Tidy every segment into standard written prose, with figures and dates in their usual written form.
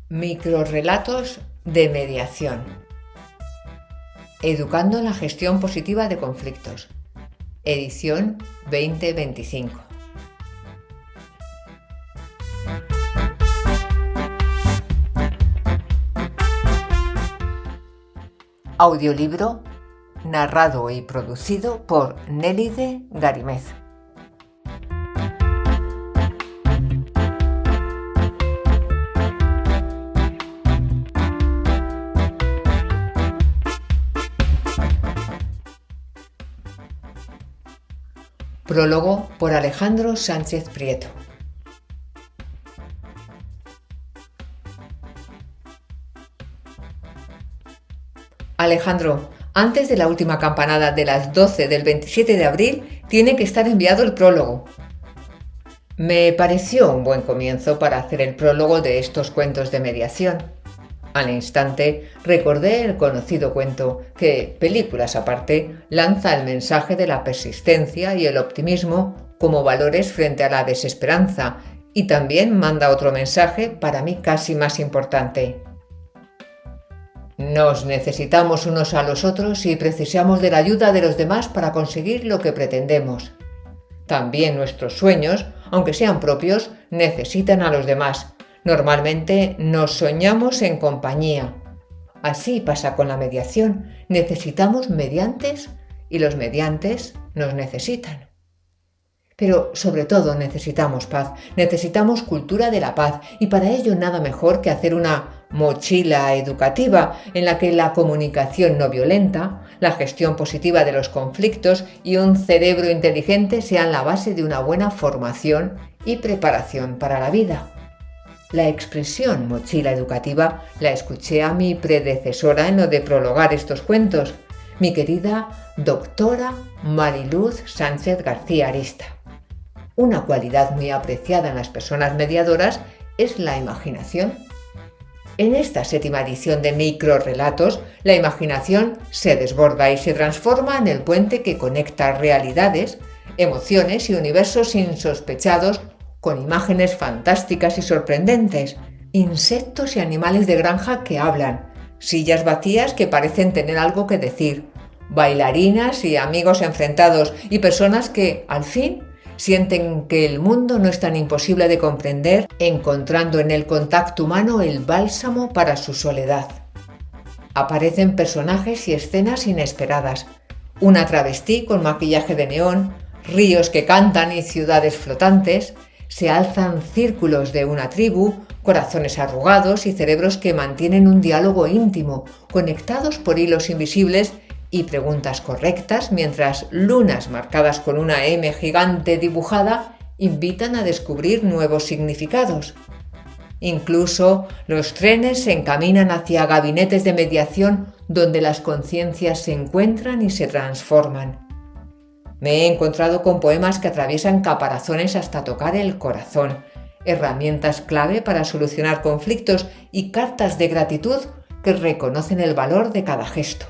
Microrrelatos de mediación. Educando en la gestión positiva de conflictos. Edición 2025. Audiolibro narrado y producido por Nélide Garimez. Prólogo por Alejandro Sánchez Prieto. Alejandro, antes de la última campanada de las 12 del 27 de abril, tiene que estar enviado el prólogo. Me pareció un buen comienzo para hacer el prólogo de estos cuentos de mediación. Al instante recordé el conocido cuento que, películas aparte, lanza el mensaje de la persistencia y el optimismo como valores frente a la desesperanza, y también manda otro mensaje para mí casi más importante. Nos necesitamos unos a los otros y precisamos de la ayuda de los demás para conseguir lo que pretendemos. También nuestros sueños, aunque sean propios, necesitan a los demás. Normalmente nos soñamos en compañía. Así pasa con la mediación. Necesitamos mediantes y los mediantes nos necesitan. Pero sobre todo necesitamos paz, necesitamos cultura de la paz, y para ello nada mejor que hacer una mochila educativa en la que la comunicación no violenta, la gestión positiva de los conflictos y un cerebro inteligente sean la base de una buena formación y preparación para la vida. La expresión mochila educativa la escuché a mi predecesora en lo de prologar estos cuentos, mi querida doctora Mariluz Sánchez García Arista. Una cualidad muy apreciada en las personas mediadoras es la imaginación. En esta 7ª edición de Microrrelatos, la imaginación se desborda y se transforma en el puente que conecta realidades, emociones y universos insospechados con imágenes fantásticas y sorprendentes, insectos y animales de granja que hablan, sillas vacías que parecen tener algo que decir, bailarinas y amigos enfrentados y personas que, al fin, sienten que el mundo no es tan imposible de comprender, encontrando en el contacto humano el bálsamo para su soledad. Aparecen personajes y escenas inesperadas, una travestí con maquillaje de neón, ríos que cantan y ciudades flotantes. Se alzan círculos de una tribu, corazones arrugados y cerebros que mantienen un diálogo íntimo, conectados por hilos invisibles y preguntas correctas, mientras lunas marcadas con una M gigante dibujada invitan a descubrir nuevos significados. Incluso los trenes se encaminan hacia gabinetes de mediación donde las conciencias se encuentran y se transforman. Me he encontrado con poemas que atraviesan caparazones hasta tocar el corazón, herramientas clave para solucionar conflictos y cartas de gratitud que reconocen el valor de cada gesto.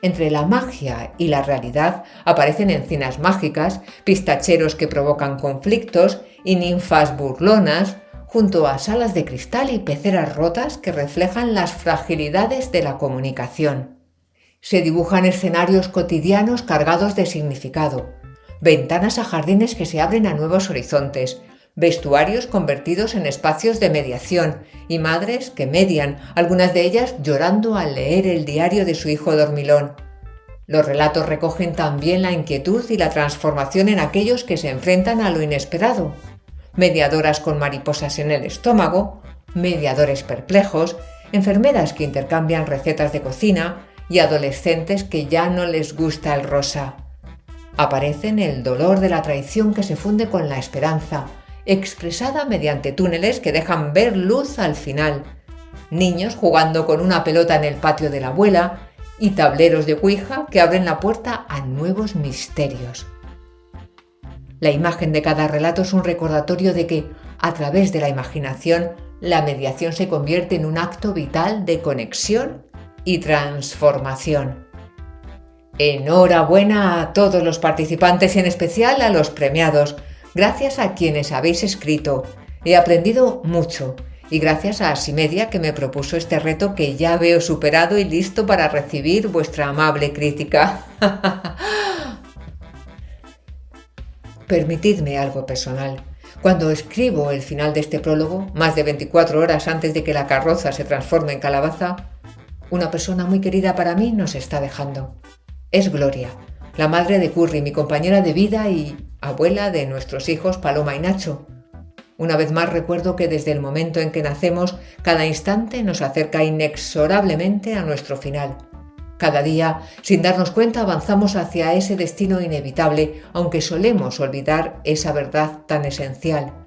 Entre la magia y la realidad aparecen encinas mágicas, pistacheros que provocan conflictos y ninfas burlonas, junto a salas de cristal y peceras rotas que reflejan las fragilidades de la comunicación. Se dibujan escenarios cotidianos cargados de significado, ventanas a jardines que se abren a nuevos horizontes, vestuarios convertidos en espacios de mediación y madres que median, algunas de ellas llorando al leer el diario de su hijo dormilón. Los relatos recogen también la inquietud y la transformación en aquellos que se enfrentan a lo inesperado. Mediadoras con mariposas en el estómago, mediadores perplejos, enfermeras que intercambian recetas de cocina y adolescentes que ya no les gusta el rosa. Aparecen el dolor de la traición que se funde con la esperanza, expresada mediante túneles que dejan ver luz al final, niños jugando con una pelota en el patio de la abuela y tableros de Ouija que abren la puerta a nuevos misterios. La imagen de cada relato es un recordatorio de que, a través de la imaginación, la mediación se convierte en un acto vital de conexión y transformación. Enhorabuena a todos los participantes y en especial a los premiados. Gracias a quienes habéis escrito. He aprendido mucho y gracias a Asimedia que me propuso este reto que ya veo superado y listo para recibir vuestra amable crítica. Permitidme algo personal. Cuando escribo el final de este prólogo, más de 24 horas antes de que la carroza se transforme en calabaza, una persona muy querida para mí nos está dejando. Es Gloria, la madre de Curry, mi compañera de vida y abuela de nuestros hijos Paloma y Nacho. Una vez más recuerdo que desde el momento en que nacemos, cada instante nos acerca inexorablemente a nuestro final. Cada día, sin darnos cuenta, avanzamos hacia ese destino inevitable, aunque solemos olvidar esa verdad tan esencial.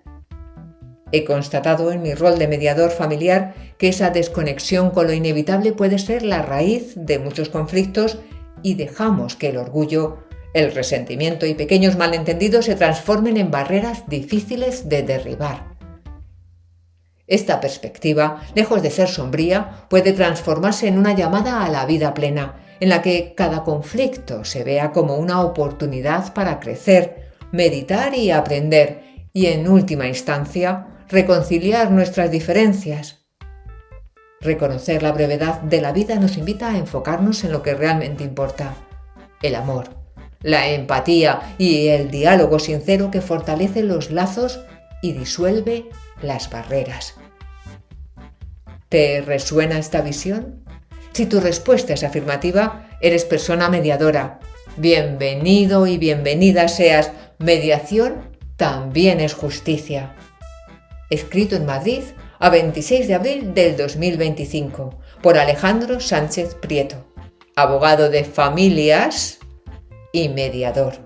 He constatado en mi rol de mediador familiar que esa desconexión con lo inevitable puede ser la raíz de muchos conflictos y dejamos que el orgullo, el resentimiento y pequeños malentendidos se transformen en barreras difíciles de derribar. Esta perspectiva, lejos de ser sombría, puede transformarse en una llamada a la vida plena, en la que cada conflicto se vea como una oportunidad para crecer, meditar y aprender, y en última instancia, reconciliar nuestras diferencias. Reconocer la brevedad de la vida nos invita a enfocarnos en lo que realmente importa: el amor, la empatía y el diálogo sincero que fortalece los lazos y disuelve las barreras. ¿Te resuena esta visión? Si tu respuesta es afirmativa, eres persona mediadora. Bienvenido y bienvenida seas. Mediación también es justicia. Escrito en Madrid a 26 de abril del 2025 por Alejandro Sánchez Prieto, abogado de familias y mediador.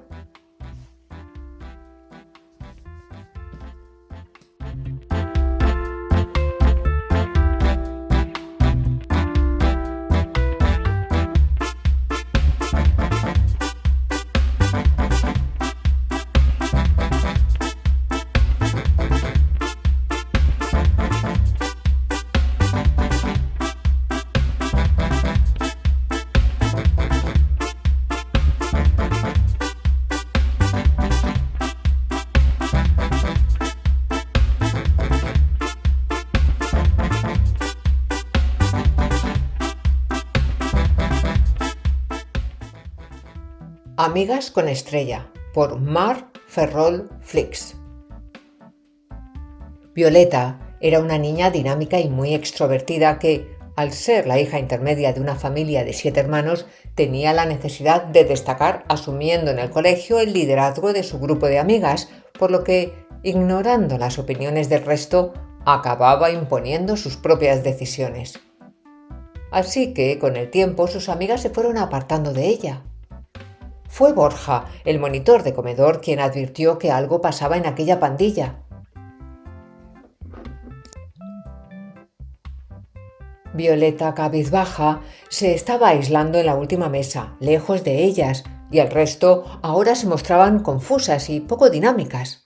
Amigas con estrella, por Mar Ferrol Flix. Violeta era una niña dinámica y muy extrovertida que, al ser la hija intermedia de una familia de 7 hermanos, tenía la necesidad de destacar asumiendo en el colegio el liderazgo de su grupo de amigas, por lo que, ignorando las opiniones del resto, acababa imponiendo sus propias decisiones. Así que, con el tiempo, sus amigas se fueron apartando de ella. Fue Borja, el monitor de comedor, quien advirtió que algo pasaba en aquella pandilla. Violeta, cabizbaja, se estaba aislando en la última mesa, lejos de ellas, y el resto ahora se mostraban confusas y poco dinámicas.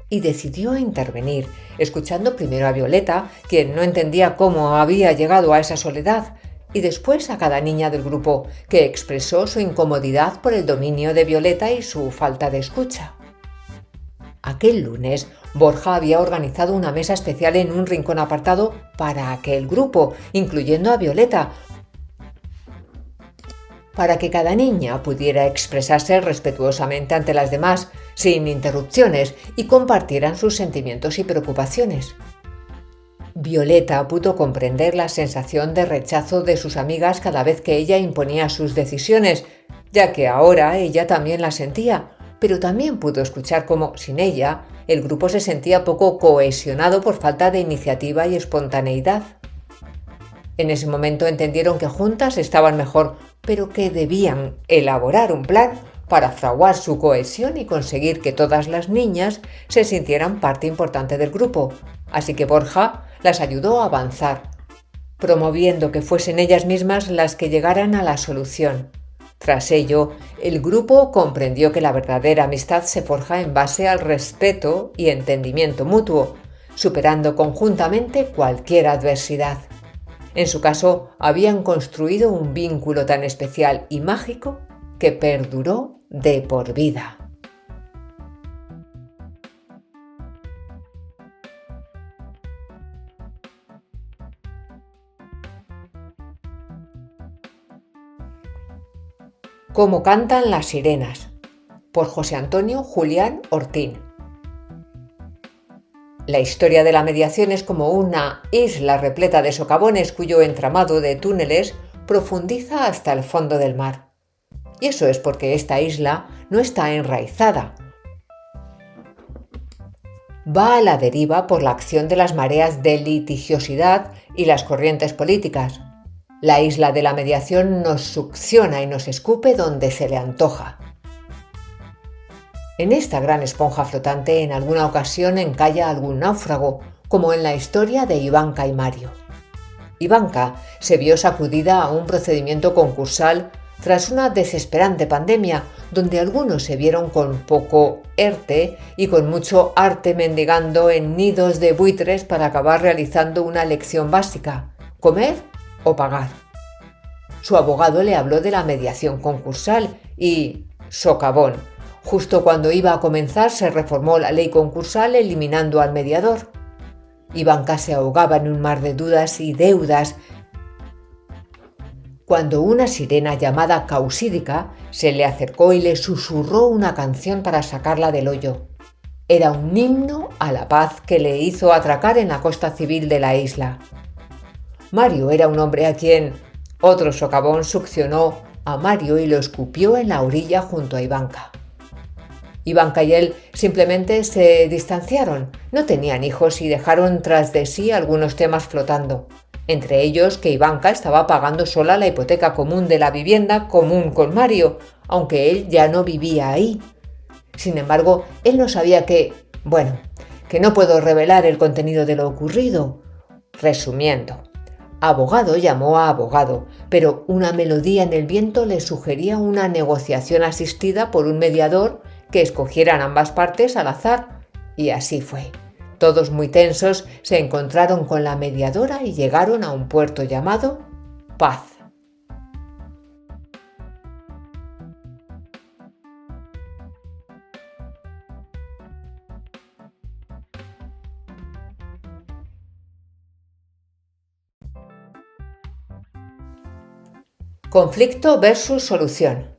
Y decidió intervenir, escuchando primero a Violeta, quien no entendía cómo había llegado a esa soledad, y después a cada niña del grupo, que expresó su incomodidad por el dominio de Violeta y su falta de escucha. Aquel lunes, Borja había organizado una mesa especial en un rincón apartado para aquel grupo, incluyendo a Violeta, para que cada niña pudiera expresarse respetuosamente ante las demás, sin interrupciones, y compartieran sus sentimientos y preocupaciones. Violeta pudo comprender la sensación de rechazo de sus amigas cada vez que ella imponía sus decisiones, ya que ahora ella también las sentía, pero también pudo escuchar cómo, sin ella, el grupo se sentía poco cohesionado por falta de iniciativa y espontaneidad. En ese momento entendieron que juntas estaban mejor, pero que debían elaborar un plan para fraguar su cohesión y conseguir que todas las niñas se sintieran parte importante del grupo. Así que Borja las ayudó a avanzar, promoviendo que fuesen ellas mismas las que llegaran a la solución. Tras ello, el grupo comprendió que la verdadera amistad se forja en base al respeto y entendimiento mutuo, superando conjuntamente cualquier adversidad. En su caso, habían construido un vínculo tan especial y mágico que perduró de por vida. Cómo cantan las sirenas, por José Antonio Julián Ortín. La historia de la mediación es como una isla repleta de socavones cuyo entramado de túneles profundiza hasta el fondo del mar. Y eso es porque esta isla no está enraizada. Va a la deriva por la acción de las mareas de litigiosidad y las corrientes políticas. La isla de la mediación nos succiona y nos escupe donde se le antoja. En esta gran esponja flotante en alguna ocasión encalla algún náufrago, como en la historia de Ivanka y Mario. Ivanka se vio sacudida a un procedimiento concursal tras una desesperante pandemia, donde algunos se vieron con poco ERTE y con mucho arte mendigando en nidos de buitres para acabar realizando una lección básica: comer o pagar. Su abogado le habló de la mediación concursal y, socavón, justo cuando iba a comenzar se reformó la ley concursal eliminando al mediador. Ivanka se ahogaba en un mar de dudas y deudas cuando una sirena llamada Causídica se le acercó y le susurró una canción para sacarla del hoyo. Era un himno a la paz que le hizo atracar en la costa civil de la isla. Mario era un hombre a quien otro socavón succionó a Mario y lo escupió en la orilla junto a Ivanka. Ivanka y él simplemente se distanciaron, no tenían hijos y dejaron tras de sí algunos temas flotando. Entre ellos que Ivanka estaba pagando sola la hipoteca común de la vivienda común con Mario, aunque él ya no vivía ahí. Sin embargo, él no sabía que no puedo revelar el contenido de lo ocurrido. Resumiendo, abogado llamó a abogado, pero una melodía en el viento le sugería una negociación asistida por un mediador que escogieran ambas partes al azar, y así fue. Todos muy tensos se encontraron con la mediadora y llegaron a un puerto llamado Paz. Conflicto versus solución.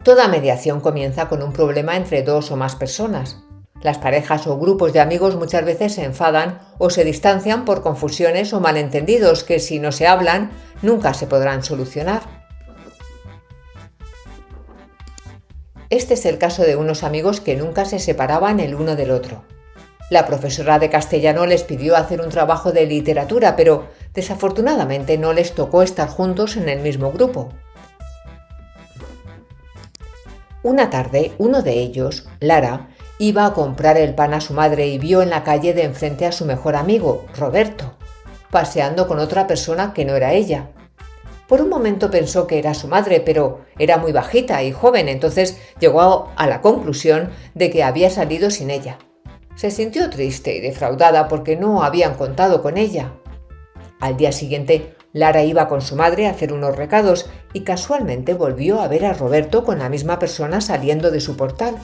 Toda mediación comienza con un problema entre dos o más personas. Las parejas o grupos de amigos muchas veces se enfadan o se distancian por confusiones o malentendidos que, si no se hablan, nunca se podrán solucionar. Este es el caso de unos amigos que nunca se separaban el uno del otro. La profesora de castellano les pidió hacer un trabajo de literatura, pero desafortunadamente no les tocó estar juntos en el mismo grupo. Una tarde, uno de ellos, Lara, iba a comprar el pan a su madre y vio en la calle de enfrente a su mejor amigo, Roberto, paseando con otra persona que no era ella. Por un momento pensó que era su madre, pero era muy bajita y joven, entonces llegó a la conclusión de que había salido sin ella. Se sintió triste y defraudada porque no habían contado con ella. Al día siguiente, Lara iba con su madre a hacer unos recados y casualmente volvió a ver a Roberto con la misma persona saliendo de su portal.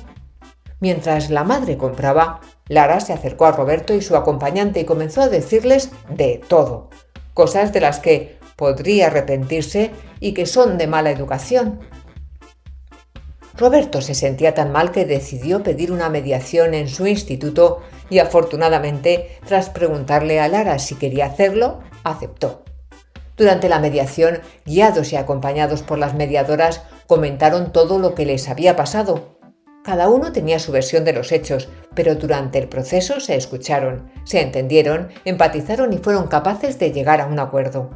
Mientras la madre compraba, Lara se acercó a Roberto y su acompañante y comenzó a decirles de todo, cosas de las que podría arrepentirse y que son de mala educación. Roberto se sentía tan mal que decidió pedir una mediación en su instituto y afortunadamente, tras preguntarle a Lara si quería hacerlo, aceptó. Durante la mediación, guiados y acompañados por las mediadoras, comentaron todo lo que les había pasado. Cada uno tenía su versión de los hechos, pero durante el proceso se escucharon, se entendieron, empatizaron y fueron capaces de llegar a un acuerdo.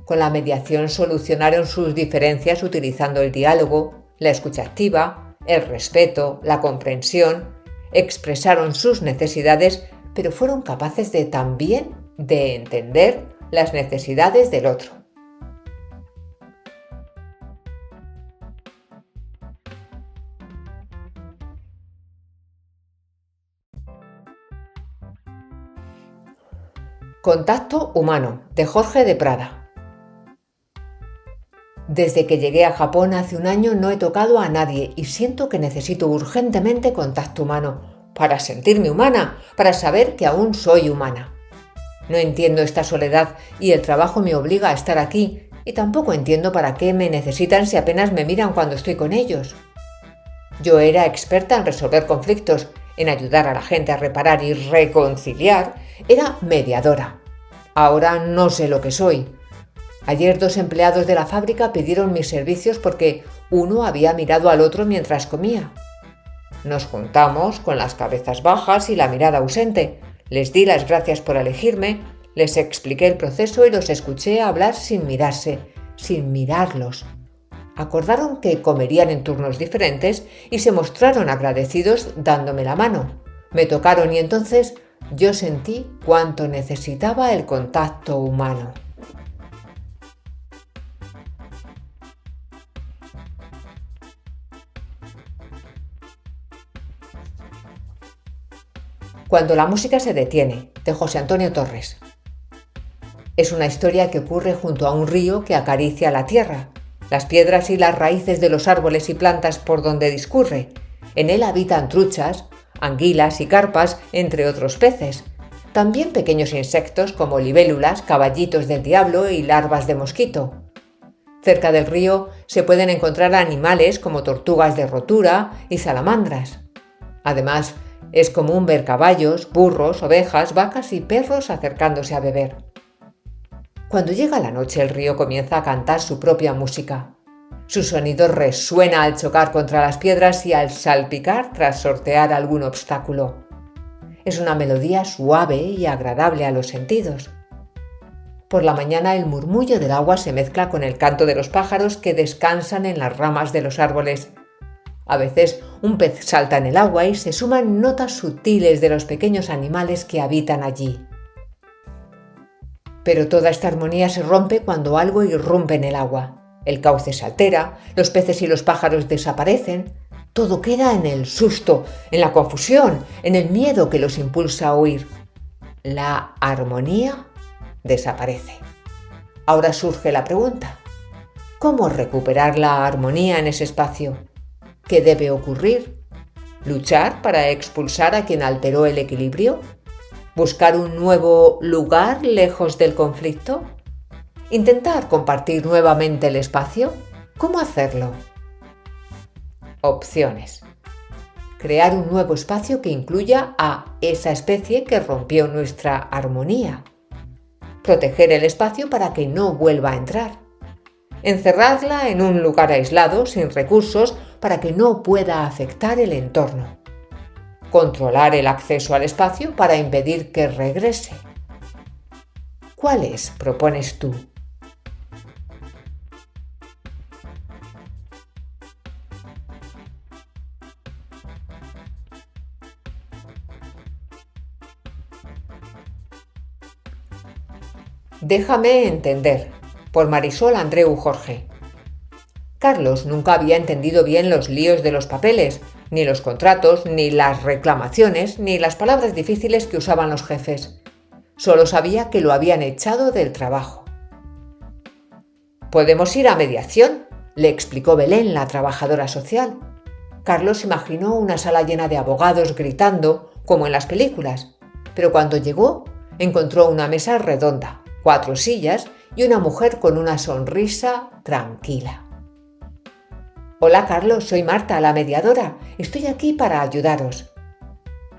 Con la mediación solucionaron sus diferencias utilizando el diálogo, la escucha activa, el respeto, la comprensión, expresaron sus necesidades, pero fueron capaces también de entender las necesidades del otro. Contacto humano, de Jorge de Prada. Desde que llegué a Japón hace un año no he tocado a nadie y siento que necesito urgentemente contacto humano para sentirme humana, para saber que aún soy humana. No entiendo esta soledad y el trabajo me obliga a estar aquí, Y tampoco entiendo para qué me necesitan si apenas me miran cuando estoy con ellos. Yo era experta en resolver conflictos, en ayudar a la gente a reparar y reconciliar. Era mediadora. Ahora no sé lo que soy. Ayer 2 empleados de la fábrica pidieron mis servicios porque uno había mirado al otro mientras comía. Nos juntamos con las cabezas bajas y la mirada ausente. Les di las gracias por elegirme, les expliqué el proceso y los escuché hablar sin mirarse, sin mirarlos. Acordaron que comerían en turnos diferentes y se mostraron agradecidos dándome la mano. Me tocaron y entonces yo sentí cuánto necesitaba el contacto humano. Cuando la música se detiene, de José Antonio Torres. Es una historia que ocurre junto a un río que acaricia la tierra, las piedras y las raíces de los árboles y plantas por donde discurre. En él habitan truchas, anguilas y carpas, entre otros peces. También pequeños insectos como libélulas, caballitos del diablo y larvas de mosquito. Cerca del río se pueden encontrar animales como tortugas de rotura y salamandras. Además, es común ver caballos, burros, ovejas, vacas y perros acercándose a beber. Cuando llega la noche, el río comienza a cantar su propia música. Su sonido resuena al chocar contra las piedras y al salpicar tras sortear algún obstáculo. Es una melodía suave y agradable a los sentidos. Por la mañana el murmullo del agua se mezcla con el canto de los pájaros que descansan en las ramas de los árboles. A veces un pez salta en el agua y se suman notas sutiles de los pequeños animales que habitan allí. Pero toda esta armonía se rompe cuando algo irrumpe en el agua. El cauce se altera, los peces y los pájaros desaparecen. Todo queda en el susto, en la confusión, en el miedo que los impulsa a huir. La armonía desaparece. Ahora surge la pregunta: ¿cómo recuperar la armonía en ese espacio? ¿Qué debe ocurrir? ¿Luchar para expulsar a quien alteró el equilibrio? ¿Buscar un nuevo lugar lejos del conflicto? ¿Intentar compartir nuevamente el espacio? ¿Cómo hacerlo? Opciones. Crear un nuevo espacio que incluya a esa especie que rompió nuestra armonía. Proteger el espacio para que no vuelva a entrar. Encerrarla en un lugar aislado, sin recursos, para que no pueda afectar el entorno. Controlar el acceso al espacio para impedir que regrese. ¿Cuáles propones tú? Déjame entender, por Marisol Andreu Jorge. Carlos nunca había entendido bien los líos de los papeles, ni los contratos, ni las reclamaciones, ni las palabras difíciles que usaban los jefes. Solo sabía que lo habían echado del trabajo. «Podemos ir a mediación», le explicó Belén, la trabajadora social. Carlos imaginó una sala llena de abogados gritando, como en las películas, pero cuando llegó encontró una mesa redonda, 4 sillas y una mujer con una sonrisa tranquila. «Hola Carlos, soy Marta, la mediadora. Estoy aquí para ayudaros».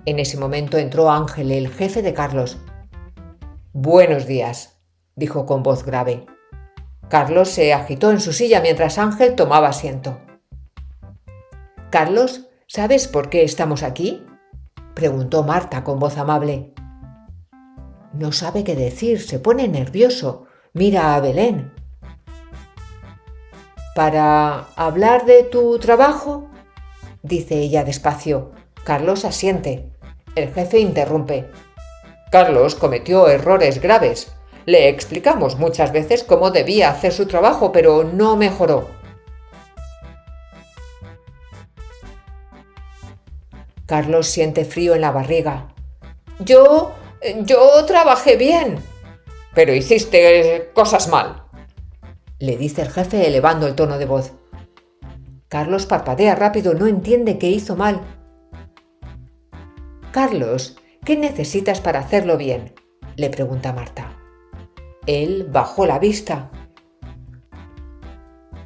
En ese momento entró Ángel, el jefe de Carlos. «Buenos días», dijo con voz grave. Carlos se agitó en su silla mientras Ángel tomaba asiento. «Carlos, ¿sabes por qué estamos aquí?», preguntó Marta con voz amable. No sabe qué decir, se pone nervioso. Mira a Belén. «¿Para hablar de tu trabajo?», dice ella despacio. Carlos asiente. El jefe interrumpe. «Carlos cometió errores graves. Le explicamos muchas veces cómo debía hacer su trabajo, pero no mejoró». Carlos siente frío en la barriga. Yo trabajé bien». «Pero hiciste cosas mal», le dice el jefe elevando el tono de voz. Carlos parpadea rápido, no entiende qué hizo mal. «Carlos, ¿qué necesitas para hacerlo bien?», le pregunta Marta. Él bajó la vista.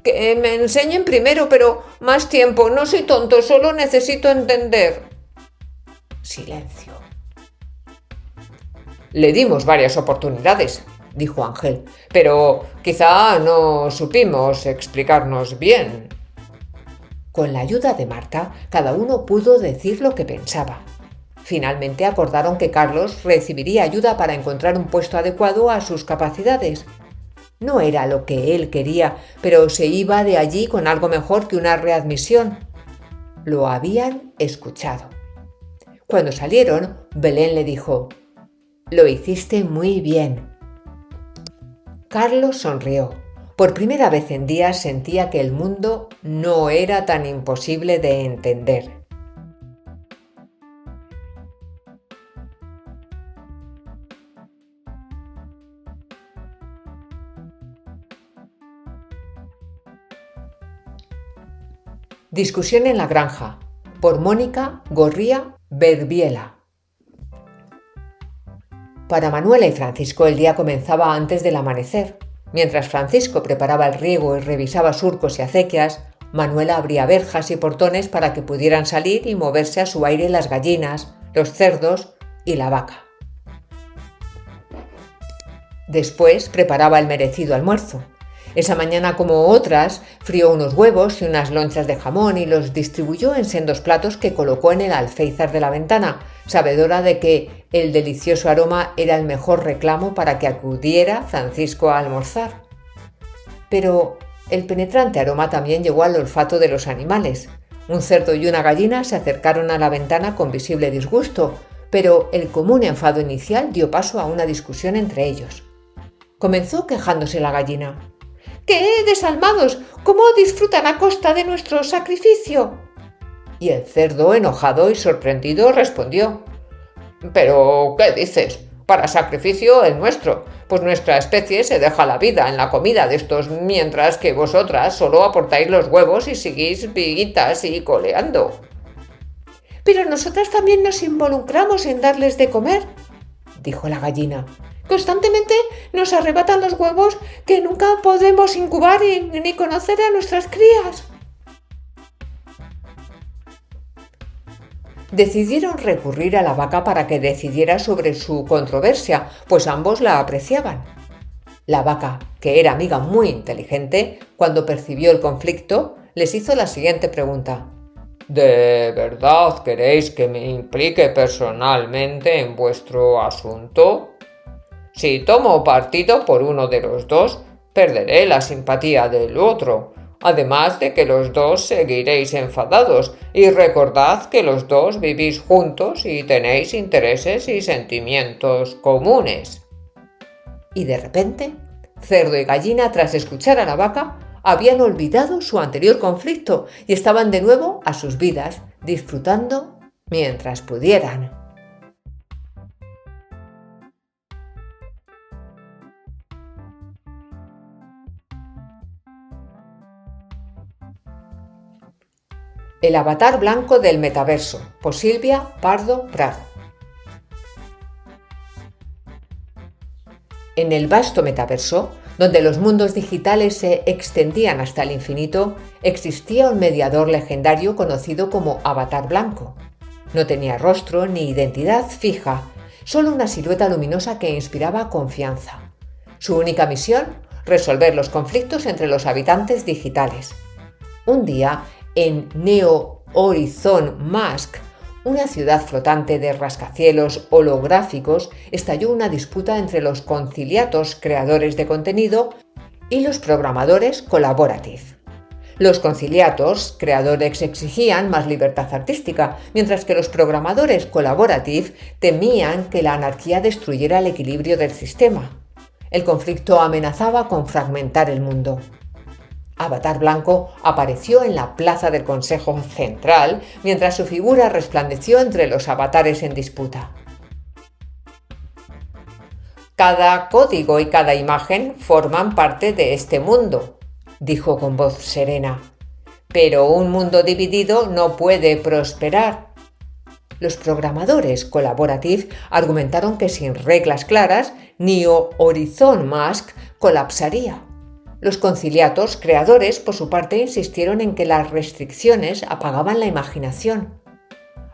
Que me enseñen primero, pero más tiempo. No soy tonto, solo necesito entender. Silencio. Le dimos varias oportunidades, dijo Ángel, pero quizá no supimos explicarnos bien. Con la ayuda de Marta, cada uno pudo decir lo que pensaba. Finalmente acordaron que Carlos recibiría ayuda para encontrar un puesto adecuado a sus capacidades. No era lo que él quería, pero se iba de allí con algo mejor que una readmisión. Lo habían escuchado. Cuando salieron, Belén le dijo: «Lo hiciste muy bien». Carlos sonrió. Por primera vez en días sentía que el mundo no era tan imposible de entender. Discusión en la granja, por Mónica Gorría Berbiela. Para Manuela y Francisco el día comenzaba antes del amanecer. Mientras Francisco preparaba el riego y revisaba surcos y acequias, Manuela abría verjas y portones para que pudieran salir y moverse a su aire las gallinas, los cerdos y la vaca. Después preparaba el merecido almuerzo. Esa mañana, como otras, frió unos huevos y unas lonchas de jamón y los distribuyó en sendos platos que colocó en el alféizar de la ventana, sabedora de que el delicioso aroma era el mejor reclamo para que acudiera Francisco a almorzar. Pero el penetrante aroma también llegó al olfato de los animales. Un cerdo y una gallina se acercaron a la ventana con visible disgusto, pero el común enfado inicial dio paso a una discusión entre ellos. Comenzó quejándose la gallina. «¡Qué desalmados! ¿Cómo disfrutan a costa de nuestro sacrificio?» Y el cerdo, enojado y sorprendido, respondió: «¿Pero qué dices? Para sacrificio el nuestro, pues nuestra especie se deja la vida en la comida de estos, mientras que vosotras solo aportáis los huevos y seguís viguitas y coleando». «Pero nosotras también nos involucramos en darles de comer», dijo la gallina. «Constantemente nos arrebatan los huevos que nunca podemos incubar ni conocer a nuestras crías». Decidieron recurrir a la vaca para que decidiera sobre su controversia, pues ambos la apreciaban. La vaca, que era amiga muy inteligente, cuando percibió el conflicto, les hizo la siguiente pregunta: «¿De verdad queréis que me implique personalmente en vuestro asunto? Si tomo partido por uno de los dos, perderé la simpatía del otro, además de que los dos seguiréis enfadados, y recordad que los dos vivís juntos y tenéis intereses y sentimientos comunes». Y de repente, cerdo y gallina, tras escuchar a la vaca, habían olvidado su anterior conflicto y estaban de nuevo a sus vidas, disfrutando mientras pudieran. El avatar blanco del metaverso, por Silvia Pardo Prado. En el vasto metaverso, donde los mundos digitales se extendían hasta el infinito, existía un mediador legendario conocido como Avatar Blanco. No tenía rostro ni identidad fija, solo una silueta luminosa que inspiraba confianza. Su única misión: resolver los conflictos entre los habitantes digitales. Un día, en Neo Horizon Mask, una ciudad flotante de rascacielos holográficos, estalló una disputa entre los conciliatos creadores de contenido y los programadores collaborative. Los conciliatos creadores exigían más libertad artística, mientras que los programadores collaborative temían que la anarquía destruyera el equilibrio del sistema. El conflicto amenazaba con fragmentar el mundo. Avatar Blanco apareció en la plaza del Consejo Central mientras su figura resplandeció entre los avatares en disputa. «Cada código y cada imagen forman parte de este mundo», dijo con voz serena. «Pero un mundo dividido no puede prosperar». Los programadores collaborative argumentaron que sin reglas claras, Neo Horizon Mask colapsaría. Los conciliatos creadores, por su parte, insistieron en que las restricciones apagaban la imaginación.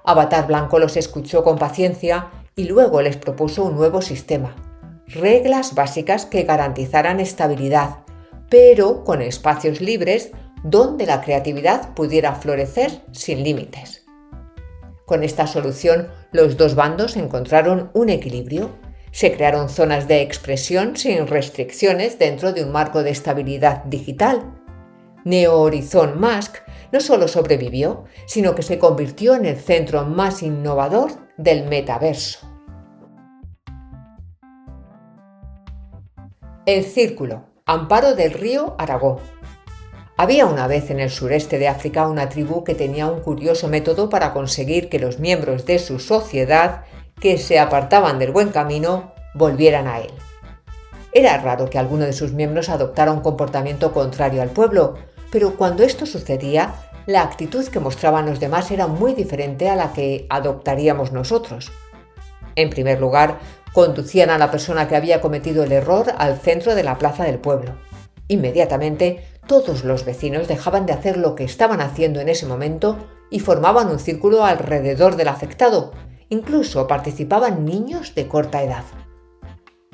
Avatar Blanco los escuchó con paciencia y luego les propuso un nuevo sistema, reglas básicas que garantizaran estabilidad, pero con espacios libres donde la creatividad pudiera florecer sin límites. Con esta solución, los dos bandos encontraron un equilibrio. Se crearon zonas de expresión sin restricciones dentro de un marco de estabilidad digital. Neo Horizon Mask no solo sobrevivió, sino que se convirtió en el centro más innovador del metaverso. El Círculo, amparo del río Aragó. Había una vez en el sureste de África una tribu que tenía un curioso método para conseguir que los miembros de su sociedad que se apartaban del buen camino volvieran a él. Era raro que alguno de sus miembros adoptara un comportamiento contrario al pueblo, pero cuando esto sucedía, la actitud que mostraban los demás era muy diferente a la que adoptaríamos nosotros. En primer lugar, conducían a la persona que había cometido el error al centro de la plaza del pueblo. Inmediatamente, todos los vecinos dejaban de hacer lo que estaban haciendo en ese momento y formaban un círculo alrededor del afectado. Incluso participaban niños de corta edad.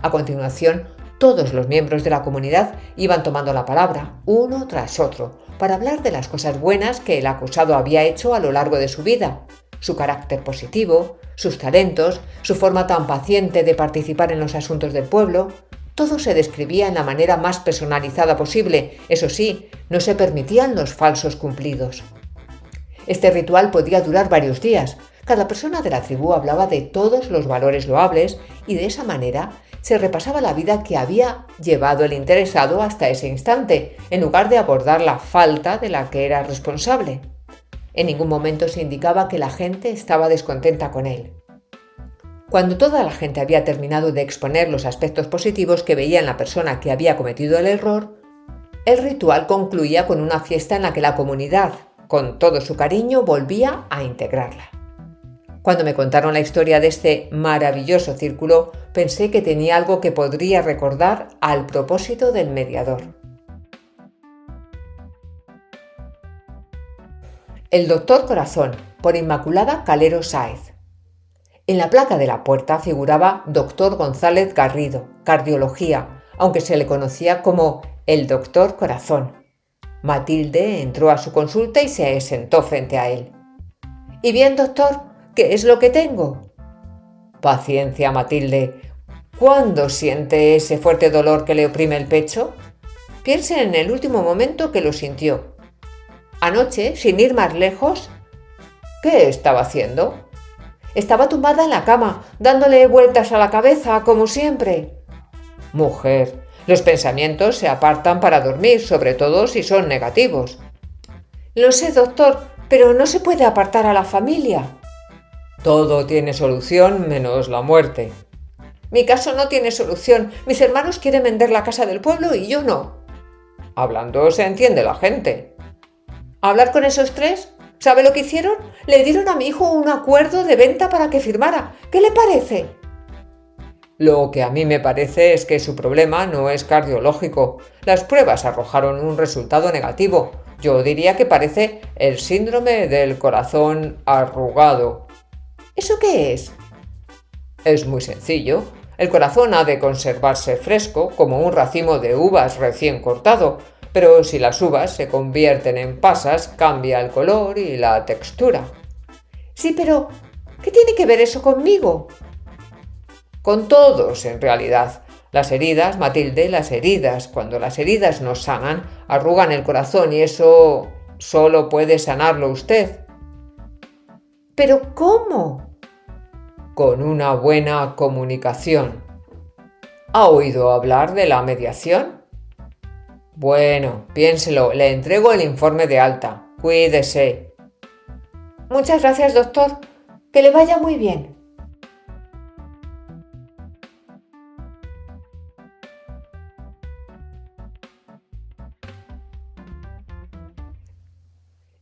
A continuación, todos los miembros de la comunidad iban tomando la palabra, uno tras otro, para hablar de las cosas buenas que el acusado había hecho a lo largo de su vida, su carácter positivo, sus talentos, su forma tan paciente de participar en los asuntos del pueblo. Todo se describía en la manera más personalizada posible. Eso sí, no se permitían los falsos cumplidos. Este ritual podía durar varios días. Cada persona de la tribu hablaba de todos los valores loables y de esa manera se repasaba la vida que había llevado el interesado hasta ese instante, en lugar de abordar la falta de la que era responsable. En ningún momento se indicaba que la gente estaba descontenta con él. Cuando toda la gente había terminado de exponer los aspectos positivos que veía en la persona que había cometido el error, el ritual concluía con una fiesta en la que la comunidad, con todo su cariño, volvía a integrarla. Cuando me contaron la historia de este maravilloso círculo, pensé que tenía algo que podría recordar al propósito del mediador. El Doctor Corazón, por Inmaculada Calero Sáez. En la placa de la puerta figuraba Dr. González Garrido, cardiología, aunque se le conocía como el Doctor Corazón. Matilde entró a su consulta y se sentó frente a él. «¿Y bien, doctor? ¿Qué es lo que tengo?» «Paciencia, Matilde. ¿Cuándo siente ese fuerte dolor que le oprime el pecho?» «Piense en el último momento que lo sintió». «Anoche, sin ir más lejos». «¿Qué estaba haciendo?» «Estaba tumbada en la cama, dándole vueltas a la cabeza, como siempre». «Mujer, los pensamientos se apartan para dormir, sobre todo si son negativos». «Lo sé, doctor, pero no se puede apartar a la familia». «Todo tiene solución menos la muerte». «Mi caso no tiene solución. Mis hermanos quieren vender la casa del pueblo y yo no». «Hablando se entiende la gente». «¿Hablar con esos tres? ¿Sabe lo que hicieron? Le dieron a mi hijo un acuerdo de venta para que firmara. ¿Qué le parece?» «Lo que a mí me parece es que su problema no es cardiológico. Las pruebas arrojaron un resultado negativo. Yo diría que parece el síndrome del corazón arrugado». ¿Eso qué es? Es muy sencillo. El corazón ha de conservarse fresco, como un racimo de uvas recién cortado. Pero si las uvas se convierten en pasas, cambia el color y la textura. Sí, pero ¿qué tiene que ver eso conmigo? Con todos, en realidad. Las heridas, Matilde, las heridas. Cuando las heridas no sanan, arrugan el corazón y eso solo puede sanarlo usted. ¿Pero cómo? Con una buena comunicación. ¿Ha oído hablar de la mediación? Bueno, piénselo, le entrego el informe de alta. Cuídese. Muchas gracias, doctor. Que le vaya muy bien.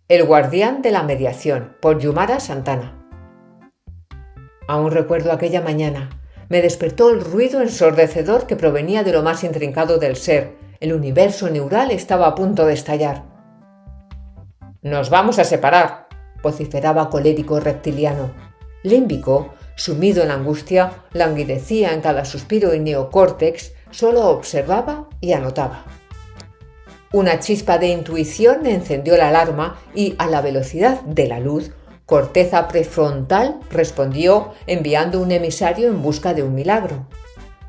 El guardián de la mediación, por Yumara Santana. Aún recuerdo aquella mañana. Me despertó el ruido ensordecedor que provenía de lo más intrincado del ser, El universo neural estaba a punto de estallar. «Nos vamos a separar», vociferaba colérico Reptiliano. Límbico, sumido en angustia, languidecía en cada suspiro y Neocórtex solo observaba y anotaba. Una chispa de intuición encendió la alarma y, a la velocidad de la luz, corteza prefrontal respondió enviando un emisario en busca de un milagro.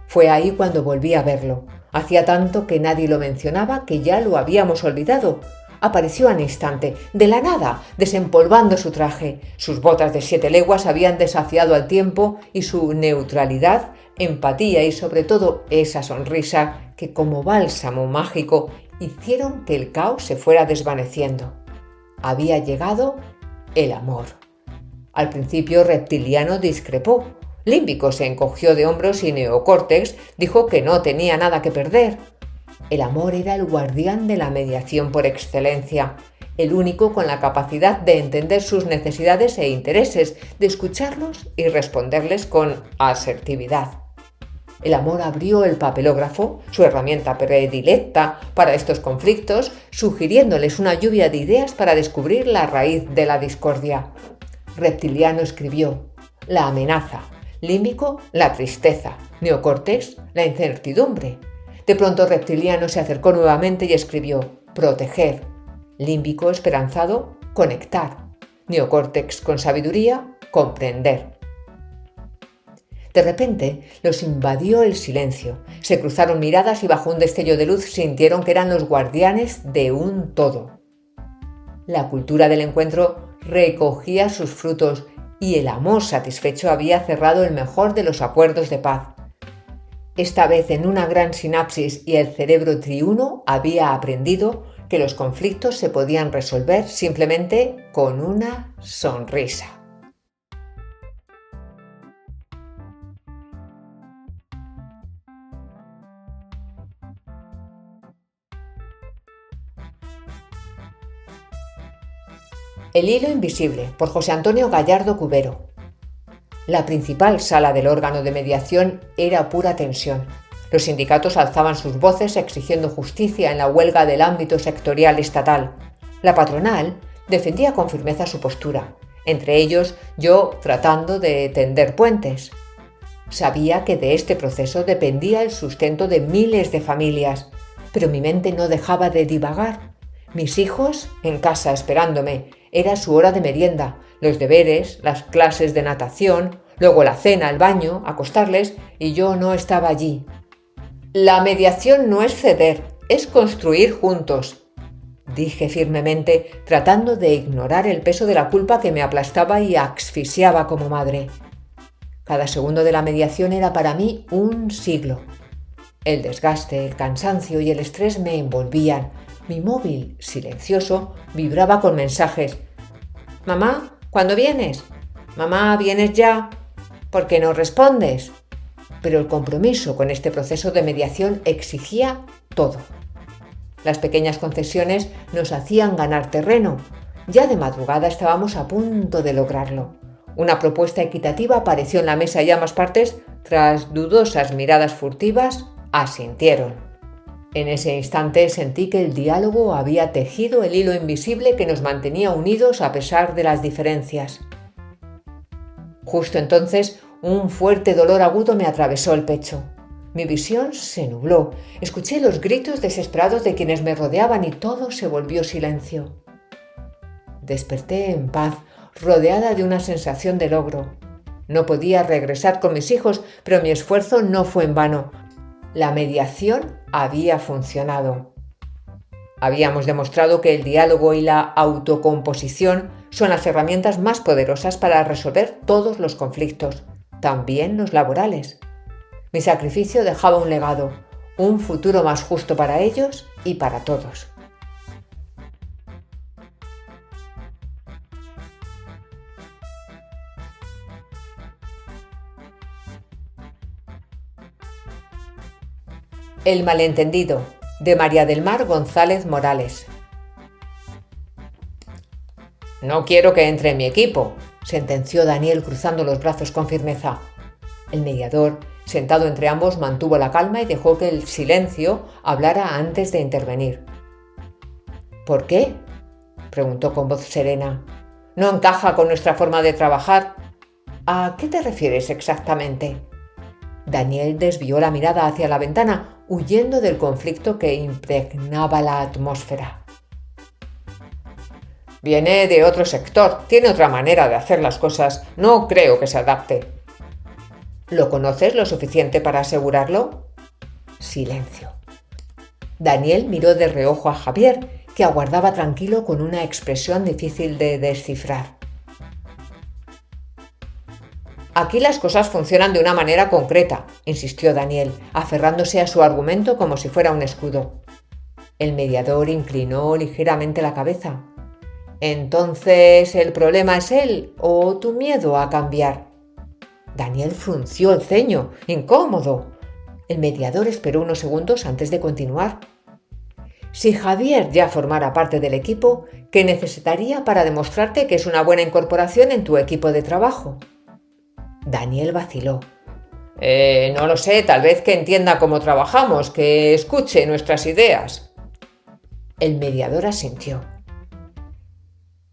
Fue ahí cuando volví a verlo. Hacía tanto que nadie lo mencionaba que ya lo habíamos olvidado. Apareció al instante, de la nada, desempolvando su traje. Sus botas de 7 leguas habían desafiado al tiempo y su neutralidad, empatía y sobre todo esa sonrisa que como bálsamo mágico hicieron que el caos se fuera desvaneciendo. Había llegado el amor. Al principio Reptiliano discrepó. Límbico se encogió de hombros y Neocórtex dijo que no tenía nada que perder. El amor era el guardián de la mediación por excelencia, el único con la capacidad de entender sus necesidades e intereses, de escucharlos y responderles con asertividad. El amor abrió el papelógrafo, su herramienta predilecta para estos conflictos, sugiriéndoles una lluvia de ideas para descubrir la raíz de la discordia. Reptiliano escribió: la amenaza, Límbico, la tristeza, Neocórtex, la incertidumbre. De pronto Reptiliano se acercó nuevamente y escribió: proteger, Límbico, esperanzado, conectar, Neocórtex, con sabiduría, comprender. De repente los invadió el silencio. Se cruzaron miradas y bajo un destello de luz sintieron que eran los guardianes de un todo. La cultura del encuentro recogía sus frutos y el amor satisfecho había cerrado el mejor de los acuerdos de paz. Esta vez en una gran sinapsis y el cerebro triuno había aprendido que los conflictos se podían resolver simplemente con una sonrisa. El hilo invisible, por José Antonio Gallardo Cubero. La principal sala del órgano de mediación era pura tensión. Los sindicatos alzaban sus voces exigiendo justicia en la huelga del ámbito sectorial estatal. La patronal defendía con firmeza su postura, entre ellos yo tratando de tender puentes. Sabía que de este proceso dependía el sustento de miles de familias, pero mi mente no dejaba de divagar. Mis hijos en casa esperándome, era su hora de merienda, los deberes, las clases de natación, luego la cena, el baño, acostarles, y yo no estaba allí. La mediación no es ceder, es construir juntos, dije firmemente, tratando de ignorar el peso de la culpa que me aplastaba y asfixiaba como madre. Cada segundo de la mediación era para mí un siglo. El desgaste, el cansancio y el estrés me envolvían. Mi móvil, silencioso, vibraba con mensajes. «Mamá, ¿cuándo vienes? Mamá, ¿vienes ya? ¿Por qué no respondes?» Pero el compromiso con este proceso de mediación exigía todo. Las pequeñas concesiones nos hacían ganar terreno. Ya de madrugada estábamos a punto de lograrlo. Una propuesta equitativa apareció en la mesa y ambas partes, tras dudosas miradas furtivas, asintieron. En ese instante sentí que el diálogo había tejido el hilo invisible que nos mantenía unidos a pesar de las diferencias. Justo entonces, un fuerte dolor agudo me atravesó el pecho. Mi visión se nubló, escuché los gritos desesperados de quienes me rodeaban y todo se volvió silencio. Desperté en paz, rodeada de una sensación de logro. No podía regresar con mis hijos, pero mi esfuerzo no fue en vano. La mediación había funcionado. Habíamos demostrado que el diálogo y la autocomposición son las herramientas más poderosas para resolver todos los conflictos, también los laborales. Mi sacrificio dejaba un legado, un futuro más justo para ellos y para todos. El malentendido, de María del Mar González Morales. «No quiero que entre en mi equipo», sentenció Daniel cruzando los brazos con firmeza. El mediador Sentado entre ambos, mantuvo la calma y dejó que el silencio hablara antes de intervenir. ¿Por qué?, preguntó con voz serena. ¿No encaja con nuestra forma de trabajar? ¿A qué te refieres exactamente? Daniel desvió la mirada hacia la ventana, huyendo del conflicto que impregnaba la atmósfera. Viene de otro sector, tiene otra manera de hacer las cosas. No creo que se adapte. ¿Lo conoces lo suficiente para asegurarlo? Silencio. Daniel miró de reojo a Javier, que aguardaba tranquilo con una expresión difícil de descifrar. Aquí las cosas funcionan de una manera concreta, insistió Daniel, aferrándose a su argumento como si fuera un escudo. El mediador inclinó ligeramente la cabeza. ¿Entonces el problema es él o tu miedo a cambiar? Daniel frunció el ceño, incómodo. El mediador esperó unos segundos antes de continuar. Si Javier ya formara parte del equipo, ¿qué necesitaría para demostrarte que es una buena incorporación en tu equipo de trabajo? Daniel vaciló. No lo sé, tal vez que entienda cómo trabajamos, que escuche nuestras ideas. El mediador asintió.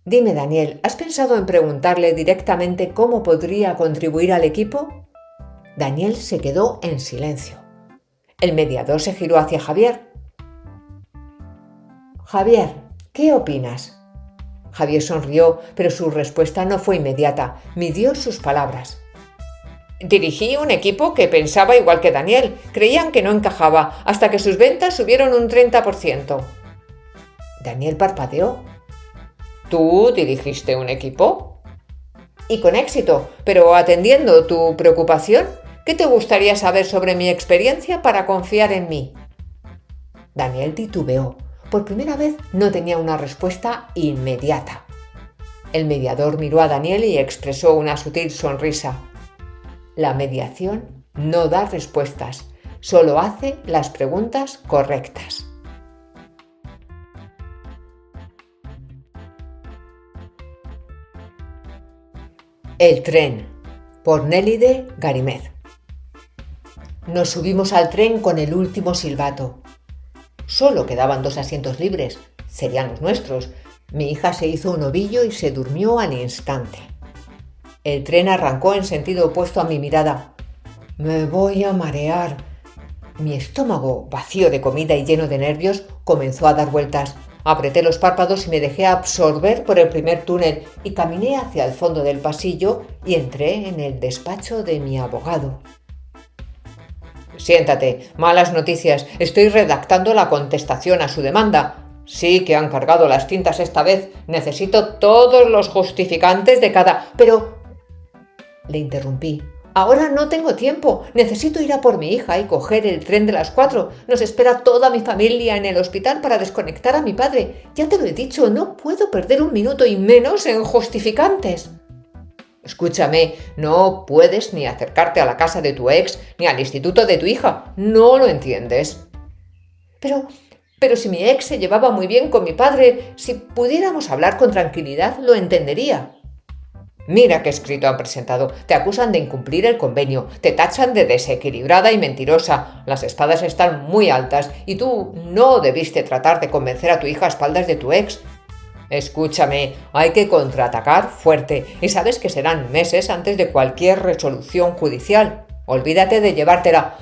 Dime, Daniel, ¿has pensado en preguntarle directamente cómo podría contribuir al equipo? Daniel se quedó en silencio. El mediador se giró hacia Javier. Javier, ¿qué opinas? Javier sonrió, pero su respuesta no fue inmediata. Midió sus palabras. Dirigí un equipo que pensaba igual que Daniel. Creían que no encajaba, hasta que sus ventas subieron un 30%. Daniel parpadeó. ¿Tú dirigiste un equipo? Y con éxito, pero atendiendo tu preocupación, ¿qué te gustaría saber sobre mi experiencia para confiar en mí? Daniel titubeó. Por primera vez no tenía una respuesta inmediata. El mediador miró a Daniel y expresó una sutil sonrisa. La mediación no da respuestas, solo hace las preguntas correctas. El tren, por Nélide Garimez. Nos subimos al tren con el último silbato. Solo quedaban 2 asientos libres, serían los nuestros. Mi hija se hizo un ovillo y se durmió al instante. El tren arrancó en sentido opuesto a mi mirada. Me voy a marear. Mi estómago, vacío de comida y lleno de nervios, comenzó a dar vueltas. Apreté los párpados y me dejé absorber por el primer túnel y caminé hacia el fondo del pasillo y entré en el despacho de mi abogado. Siéntate, malas noticias. Estoy redactando la contestación a su demanda. Sí que han cargado las tintas esta vez. Necesito todos los justificantes de cada... Pero... Le interrumpí. Ahora no tengo tiempo. Necesito ir a por mi hija y coger el tren de las 4. Nos espera toda mi familia en el hospital para desconectar a mi padre. Ya te lo he dicho, no puedo perder un minuto y menos en justificantes. Escúchame, no puedes ni acercarte a la casa de tu ex ni al instituto de tu hija. ¿No lo entiendes? Pero si mi ex se llevaba muy bien con mi padre, si pudiéramos hablar con tranquilidad, lo entendería. Mira qué escrito han presentado. Te acusan de incumplir el convenio, te tachan de desequilibrada y mentirosa. Las espadas están muy altas y tú no debiste tratar de convencer a tu hija a espaldas de tu ex. Escúchame, hay que contraatacar fuerte y sabes que serán meses antes de cualquier resolución judicial. Olvídate de llevártela.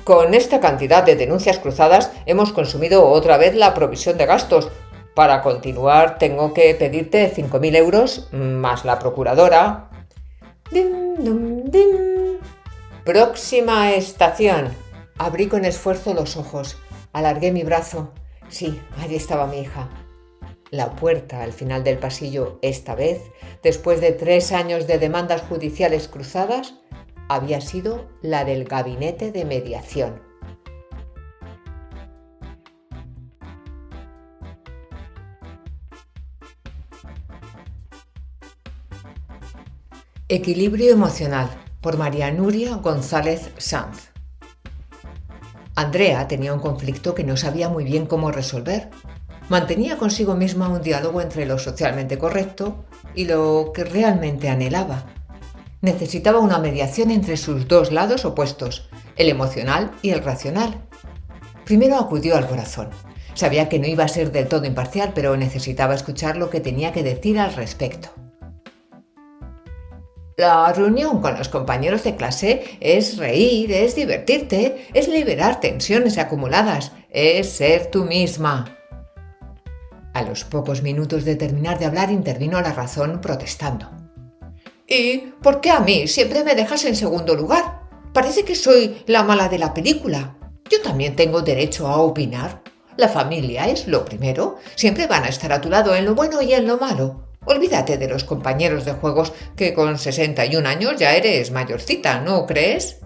Con esta cantidad de denuncias cruzadas hemos consumido otra vez la provisión de gastos. Para continuar tengo que pedirte 5.000 euros más la procuradora. ¡Dim, dum, dim! Próxima estación. Abrí con esfuerzo los ojos. Alargué mi brazo. Sí, allí estaba mi hija. La puerta al final del pasillo, esta vez, después de 3 años de demandas judiciales cruzadas, había sido la del gabinete de mediación. Equilibrio emocional, por María Nuria González Sanz. Andrea tenía un conflicto que no sabía muy bien cómo resolver. Mantenía consigo misma un diálogo entre lo socialmente correcto y lo que realmente anhelaba. Necesitaba una mediación entre sus dos lados opuestos, el emocional y el racional. Primero acudió al corazón. Sabía que no iba a ser del todo imparcial, pero necesitaba escuchar lo que tenía que decir al respecto. La reunión con los compañeros de clase es reír, es divertirte, es liberar tensiones acumuladas, es ser tú misma. A los pocos minutos de terminar de hablar intervino la razón protestando. ¿Y por qué a mí siempre me dejas en segundo lugar? Parece que soy la mala de la película. Yo también tengo derecho a opinar. La familia es lo primero. Siempre van a estar a tu lado en lo bueno y en lo malo. Olvídate de los compañeros de juegos que con 61 años ya eres mayorcita, ¿no crees?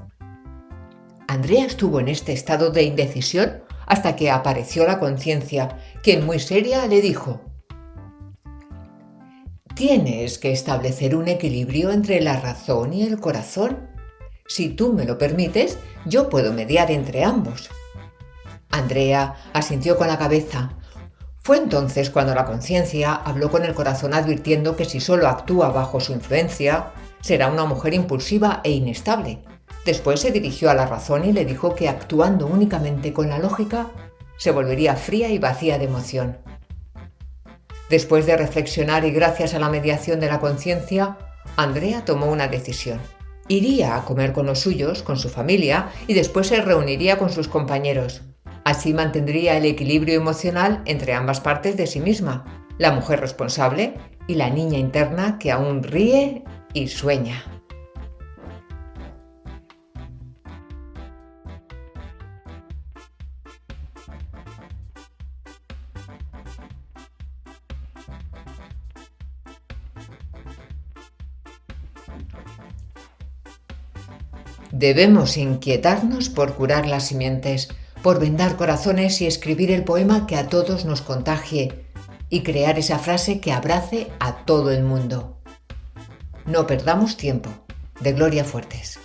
Andrea estuvo en este estado de indecisión hasta que apareció la conciencia, quien muy seria le dijo: tienes que establecer un equilibrio entre la razón y el corazón. Si tú me lo permites, yo puedo mediar entre ambos. Andrea asintió con la cabeza. Fue entonces cuando la conciencia habló con el corazón advirtiendo que si solo actúa bajo su influencia, será una mujer impulsiva e inestable. Después se dirigió a la razón y le dijo que actuando únicamente con la lógica, se volvería fría y vacía de emoción. Después de reflexionar y gracias a la mediación de la conciencia, Andrea tomó una decisión. Iría a comer con los suyos, con su familia, y después se reuniría con sus compañeros. Así mantendría el equilibrio emocional entre ambas partes de sí misma, la mujer responsable y la niña interna que aún ríe y sueña. Debemos inquietarnos por curar las simientes, por vendar corazones y escribir el poema que a todos nos contagie y crear esa frase que abrace a todo el mundo. No perdamos tiempo, de Gloria Fuertes.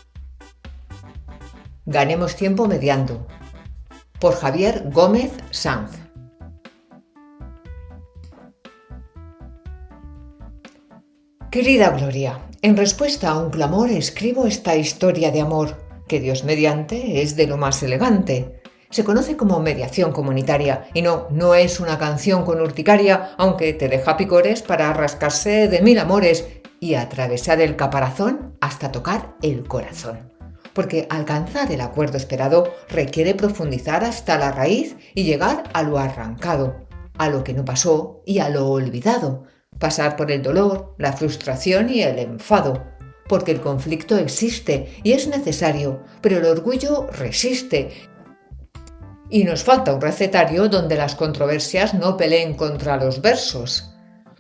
Ganemos tiempo mediando, por Javier Gómez Sanz. Querida Gloria, en respuesta a un clamor escribo esta historia de amor, que Dios mediante es de lo más elegante. Se conoce como mediación comunitaria y no es una canción con urticaria, aunque te deja picores para rascarse de mil amores y atravesar el caparazón hasta tocar el corazón. Porque alcanzar el acuerdo esperado requiere profundizar hasta la raíz y llegar a lo arrancado, a lo que no pasó y a lo olvidado. Pasar por el dolor, la frustración y el enfado, porque el conflicto existe y es necesario, pero el orgullo resiste. Y nos falta un recetario donde las controversias no peleen contra los versos,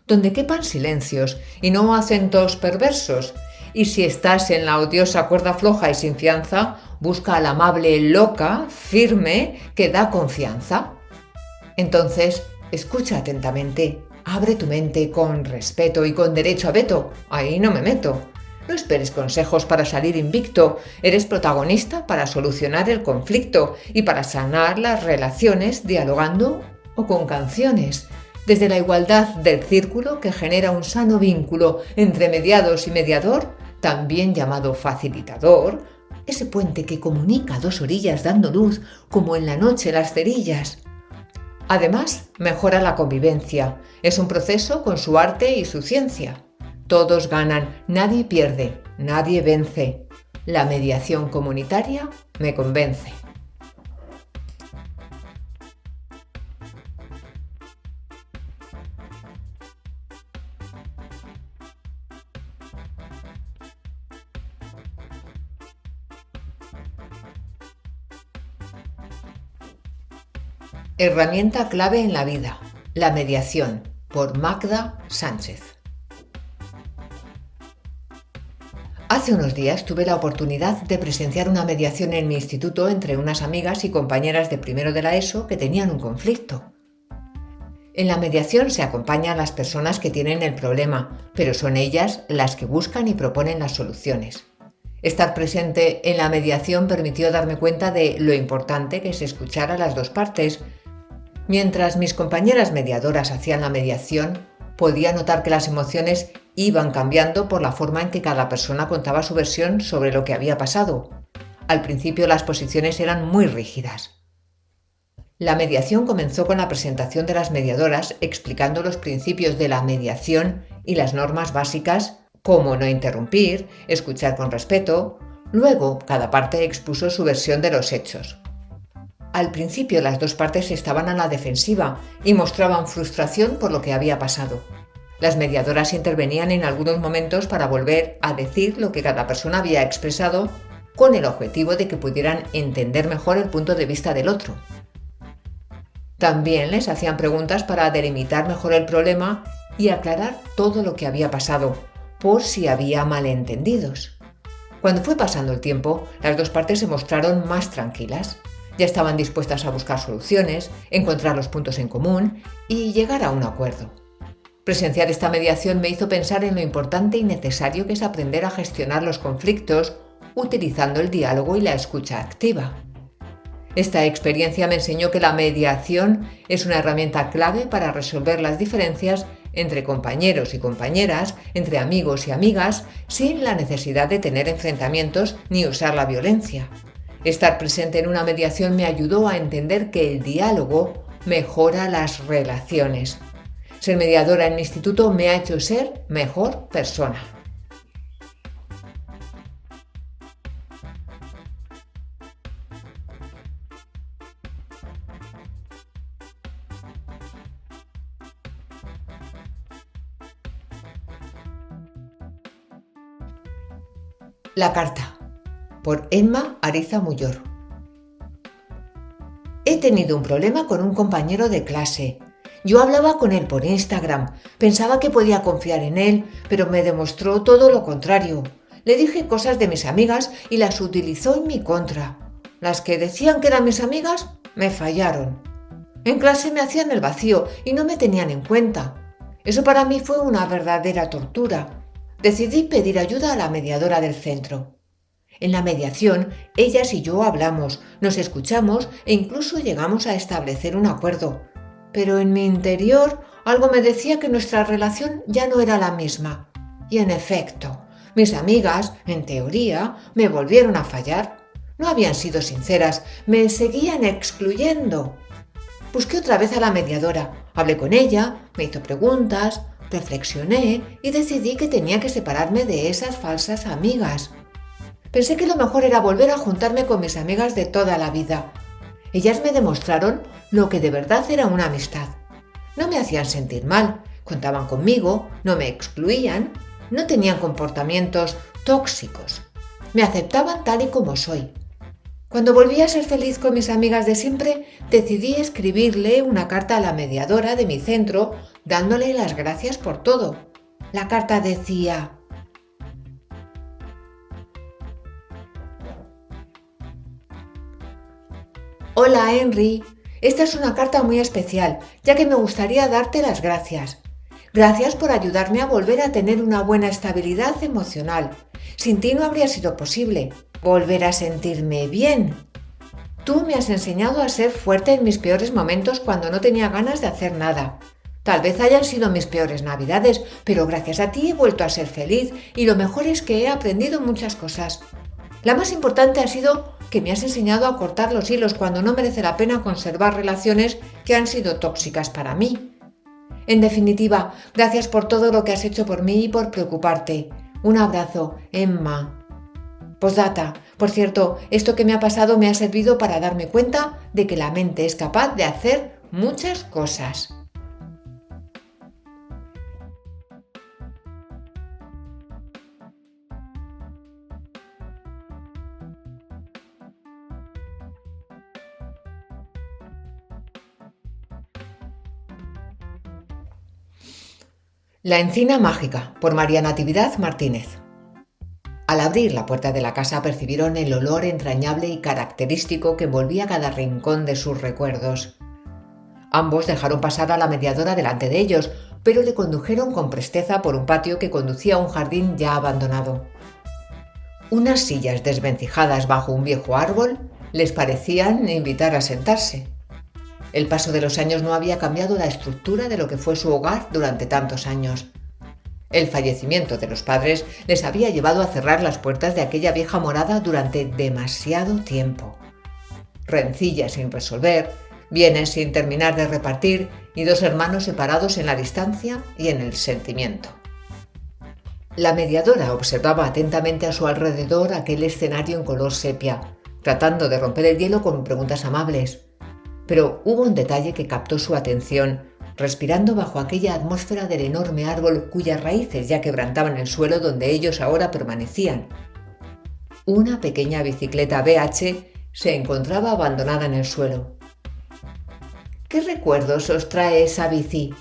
donde quepan silencios y no acentos perversos. Y si estás en la odiosa cuerda floja y sin fianza, busca a la amable loca, firme, que da confianza. Entonces, escucha atentamente. Abre tu mente con respeto y con derecho a veto. Ahí no me meto. No esperes consejos para salir invicto. Eres protagonista para solucionar el conflicto y para sanar las relaciones dialogando o con canciones. Desde la igualdad del círculo que genera un sano vínculo entre mediados y mediador, también llamado facilitador, ese puente que comunica dos orillas dando luz, como en la noche las cerillas. Además, mejora la convivencia. Es un proceso con su arte y su ciencia. Todos ganan, nadie pierde, nadie vence. La mediación comunitaria me convence. Herramienta clave en la vida: la mediación, por Magda Sánchez. Hace unos días tuve la oportunidad de presenciar una mediación en mi instituto entre unas amigas y compañeras de primero de la ESO que tenían un conflicto. En la mediación se acompaña a las personas que tienen el problema, pero son ellas las que buscan y proponen las soluciones. Estar presente en la mediación permitió darme cuenta de lo importante que es escuchar a las dos partes. Mientras mis compañeras mediadoras hacían la mediación, podía notar que las emociones iban cambiando por la forma en que cada persona contaba su versión sobre lo que había pasado. Al principio las posiciones eran muy rígidas. La mediación comenzó con la presentación de las mediadoras explicando los principios de la mediación y las normas básicas, como no interrumpir, escuchar con respeto. Luego, cada parte expuso su versión de los hechos. Al principio las dos partes estaban a la defensiva y mostraban frustración por lo que había pasado. Las mediadoras intervenían en algunos momentos para volver a decir lo que cada persona había expresado con el objetivo de que pudieran entender mejor el punto de vista del otro. También les hacían preguntas para delimitar mejor el problema y aclarar todo lo que había pasado, por si había malentendidos. Cuando fue pasando el tiempo, las dos partes se mostraron más tranquilas. Ya estaban dispuestas a buscar soluciones, encontrar los puntos en común y llegar a un acuerdo. Presenciar esta mediación me hizo pensar en lo importante y necesario que es aprender a gestionar los conflictos utilizando el diálogo y la escucha activa. Esta experiencia me enseñó que la mediación es una herramienta clave para resolver las diferencias entre compañeros y compañeras, entre amigos y amigas, sin la necesidad de tener enfrentamientos ni usar la violencia. Estar presente en una mediación me ayudó a entender que el diálogo mejora las relaciones. Ser mediadora en el instituto me ha hecho ser mejor persona. La carta, por Emma Ariza Muyor. He tenido un problema con un compañero de clase. Yo hablaba con él por Instagram, pensaba que podía confiar en él, pero me demostró todo lo contrario. Le dije cosas de mis amigas y las utilizó en mi contra. Las que decían que eran mis amigas me fallaron. En clase me hacían el vacío y no me tenían en cuenta. Eso para mí fue una verdadera tortura. Decidí pedir ayuda a la mediadora del centro. En la mediación, ellas y yo hablamos, nos escuchamos e incluso llegamos a establecer un acuerdo. Pero en mi interior algo me decía que nuestra relación ya no era la misma. Y en efecto, mis amigas, en teoría, me volvieron a fallar. No habían sido sinceras, me seguían excluyendo. Busqué otra vez a la mediadora, hablé con ella, me hizo preguntas, reflexioné y decidí que tenía que separarme de esas falsas amigas. Pensé que lo mejor era volver a juntarme con mis amigas de toda la vida. Ellas me demostraron lo que de verdad era una amistad. No me hacían sentir mal, contaban conmigo, no me excluían, no tenían comportamientos tóxicos. Me aceptaban tal y como soy. Cuando volví a ser feliz con mis amigas de siempre, decidí escribirle una carta a la mediadora de mi centro dándole las gracias por todo. La carta decía: Hola Henry, esta es una carta muy especial, ya que me gustaría darte las gracias. Gracias por ayudarme a volver a tener una buena estabilidad emocional. Sin ti no habría sido posible volver a sentirme bien. Tú me has enseñado a ser fuerte en mis peores momentos cuando no tenía ganas de hacer nada. Tal vez hayan sido mis peores navidades, pero gracias a ti he vuelto a ser feliz y lo mejor es que he aprendido muchas cosas. La más importante ha sido que me has enseñado a cortar los hilos cuando no merece la pena conservar relaciones que han sido tóxicas para mí. En definitiva, gracias por todo lo que has hecho por mí y por preocuparte. Un abrazo, Emma. Postdata. Por cierto, esto que me ha pasado me ha servido para darme cuenta de que la mente es capaz de hacer muchas cosas. La encina mágica, por María Natividad Martínez. Al abrir la puerta de la casa percibieron el olor entrañable y característico que envolvía cada rincón de sus recuerdos. Ambos dejaron pasar a la mediadora delante de ellos, pero le condujeron con presteza por un patio que conducía a un jardín ya abandonado. Unas sillas desvencijadas bajo un viejo árbol les parecían invitar a sentarse. El paso de los años no había cambiado la estructura de lo que fue su hogar durante tantos años. El fallecimiento de los padres les había llevado a cerrar las puertas de aquella vieja morada durante demasiado tiempo. Rencillas sin resolver, bienes sin terminar de repartir y dos hermanos separados en la distancia y en el sentimiento. La mediadora observaba atentamente a su alrededor aquel escenario en color sepia, tratando de romper el hielo con preguntas amables. Pero hubo un detalle que captó su atención, respirando bajo aquella atmósfera del enorme árbol cuyas raíces ya quebrantaban el suelo donde ellos ahora permanecían. Una pequeña bicicleta BH se encontraba abandonada en el suelo. ¿Qué recuerdos os trae esa bici?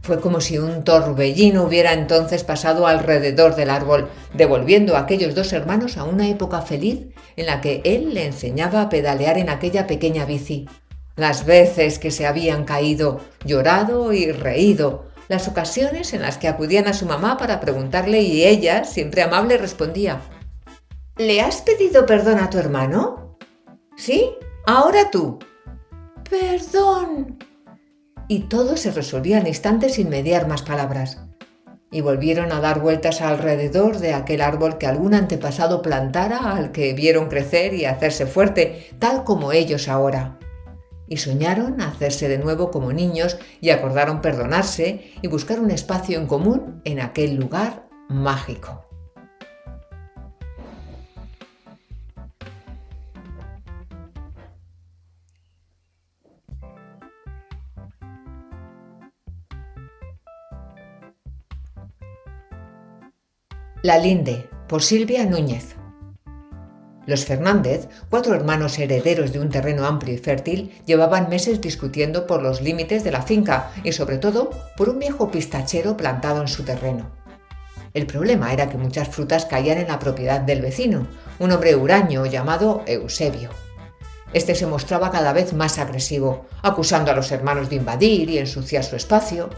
Fue como si un torbellino hubiera entonces pasado alrededor del árbol, devolviendo a aquellos dos hermanos a una época feliz en la que él le enseñaba a pedalear en aquella pequeña bici. Las veces que se habían caído, llorado y reído, las ocasiones en las que acudían a su mamá para preguntarle y ella, siempre amable, respondía: ¿Le has pedido perdón a tu hermano? ¿Sí? Ahora tú. Perdón. Y todo se resolvía al instante sin mediar más palabras. Y volvieron a dar vueltas alrededor de aquel árbol que algún antepasado plantara, al que vieron crecer y hacerse fuerte, tal como ellos ahora. Y soñaron hacerse de nuevo como niños y acordaron perdonarse y buscar un espacio en común en aquel lugar mágico. La Linde, por Silvia Núñez. Los Fernández, 4 hermanos herederos de un terreno amplio y fértil, llevaban meses discutiendo por los límites de la finca y sobre todo por un viejo pistachero plantado en su terreno. El problema era que muchas frutas caían en la propiedad del vecino, un hombre huraño llamado Eusebio. Este se mostraba cada vez más agresivo, acusando a los hermanos de invadir y ensuciar su espacio.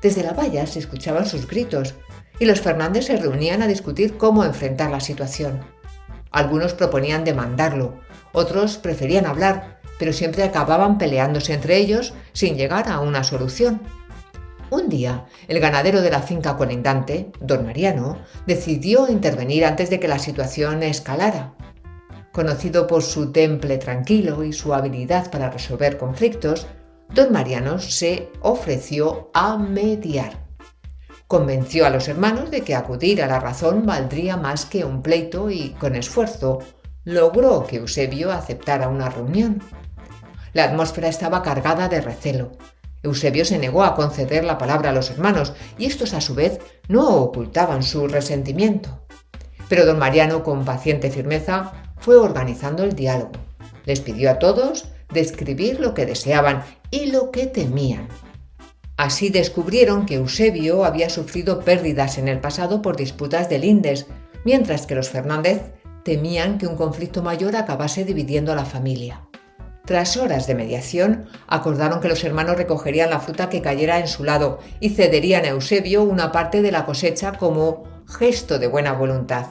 Desde la valla se escuchaban sus gritos, y los Fernández se reunían a discutir cómo enfrentar la situación. Algunos proponían demandarlo, otros preferían hablar, pero siempre acababan peleándose entre ellos sin llegar a una solución. Un día, el ganadero de la finca colindante, don Mariano, decidió intervenir antes de que la situación escalara. Conocido por su temple tranquilo y su habilidad para resolver conflictos, don Mariano se ofreció a mediar. Convenció a los hermanos de que acudir a la razón valdría más que un pleito y, con esfuerzo, logró que Eusebio aceptara una reunión. La atmósfera estaba cargada de recelo. Eusebio se negó a conceder la palabra a los hermanos y estos, a su vez, no ocultaban su resentimiento. Pero don Mariano, con paciente firmeza, fue organizando el diálogo. Les pidió a todos describir lo que deseaban y lo que temían. Así descubrieron que Eusebio había sufrido pérdidas en el pasado por disputas de lindes, mientras que los Fernández temían que un conflicto mayor acabase dividiendo a la familia. Tras horas de mediación, acordaron que los hermanos recogerían la fruta que cayera en su lado y cederían a Eusebio una parte de la cosecha como gesto de buena voluntad.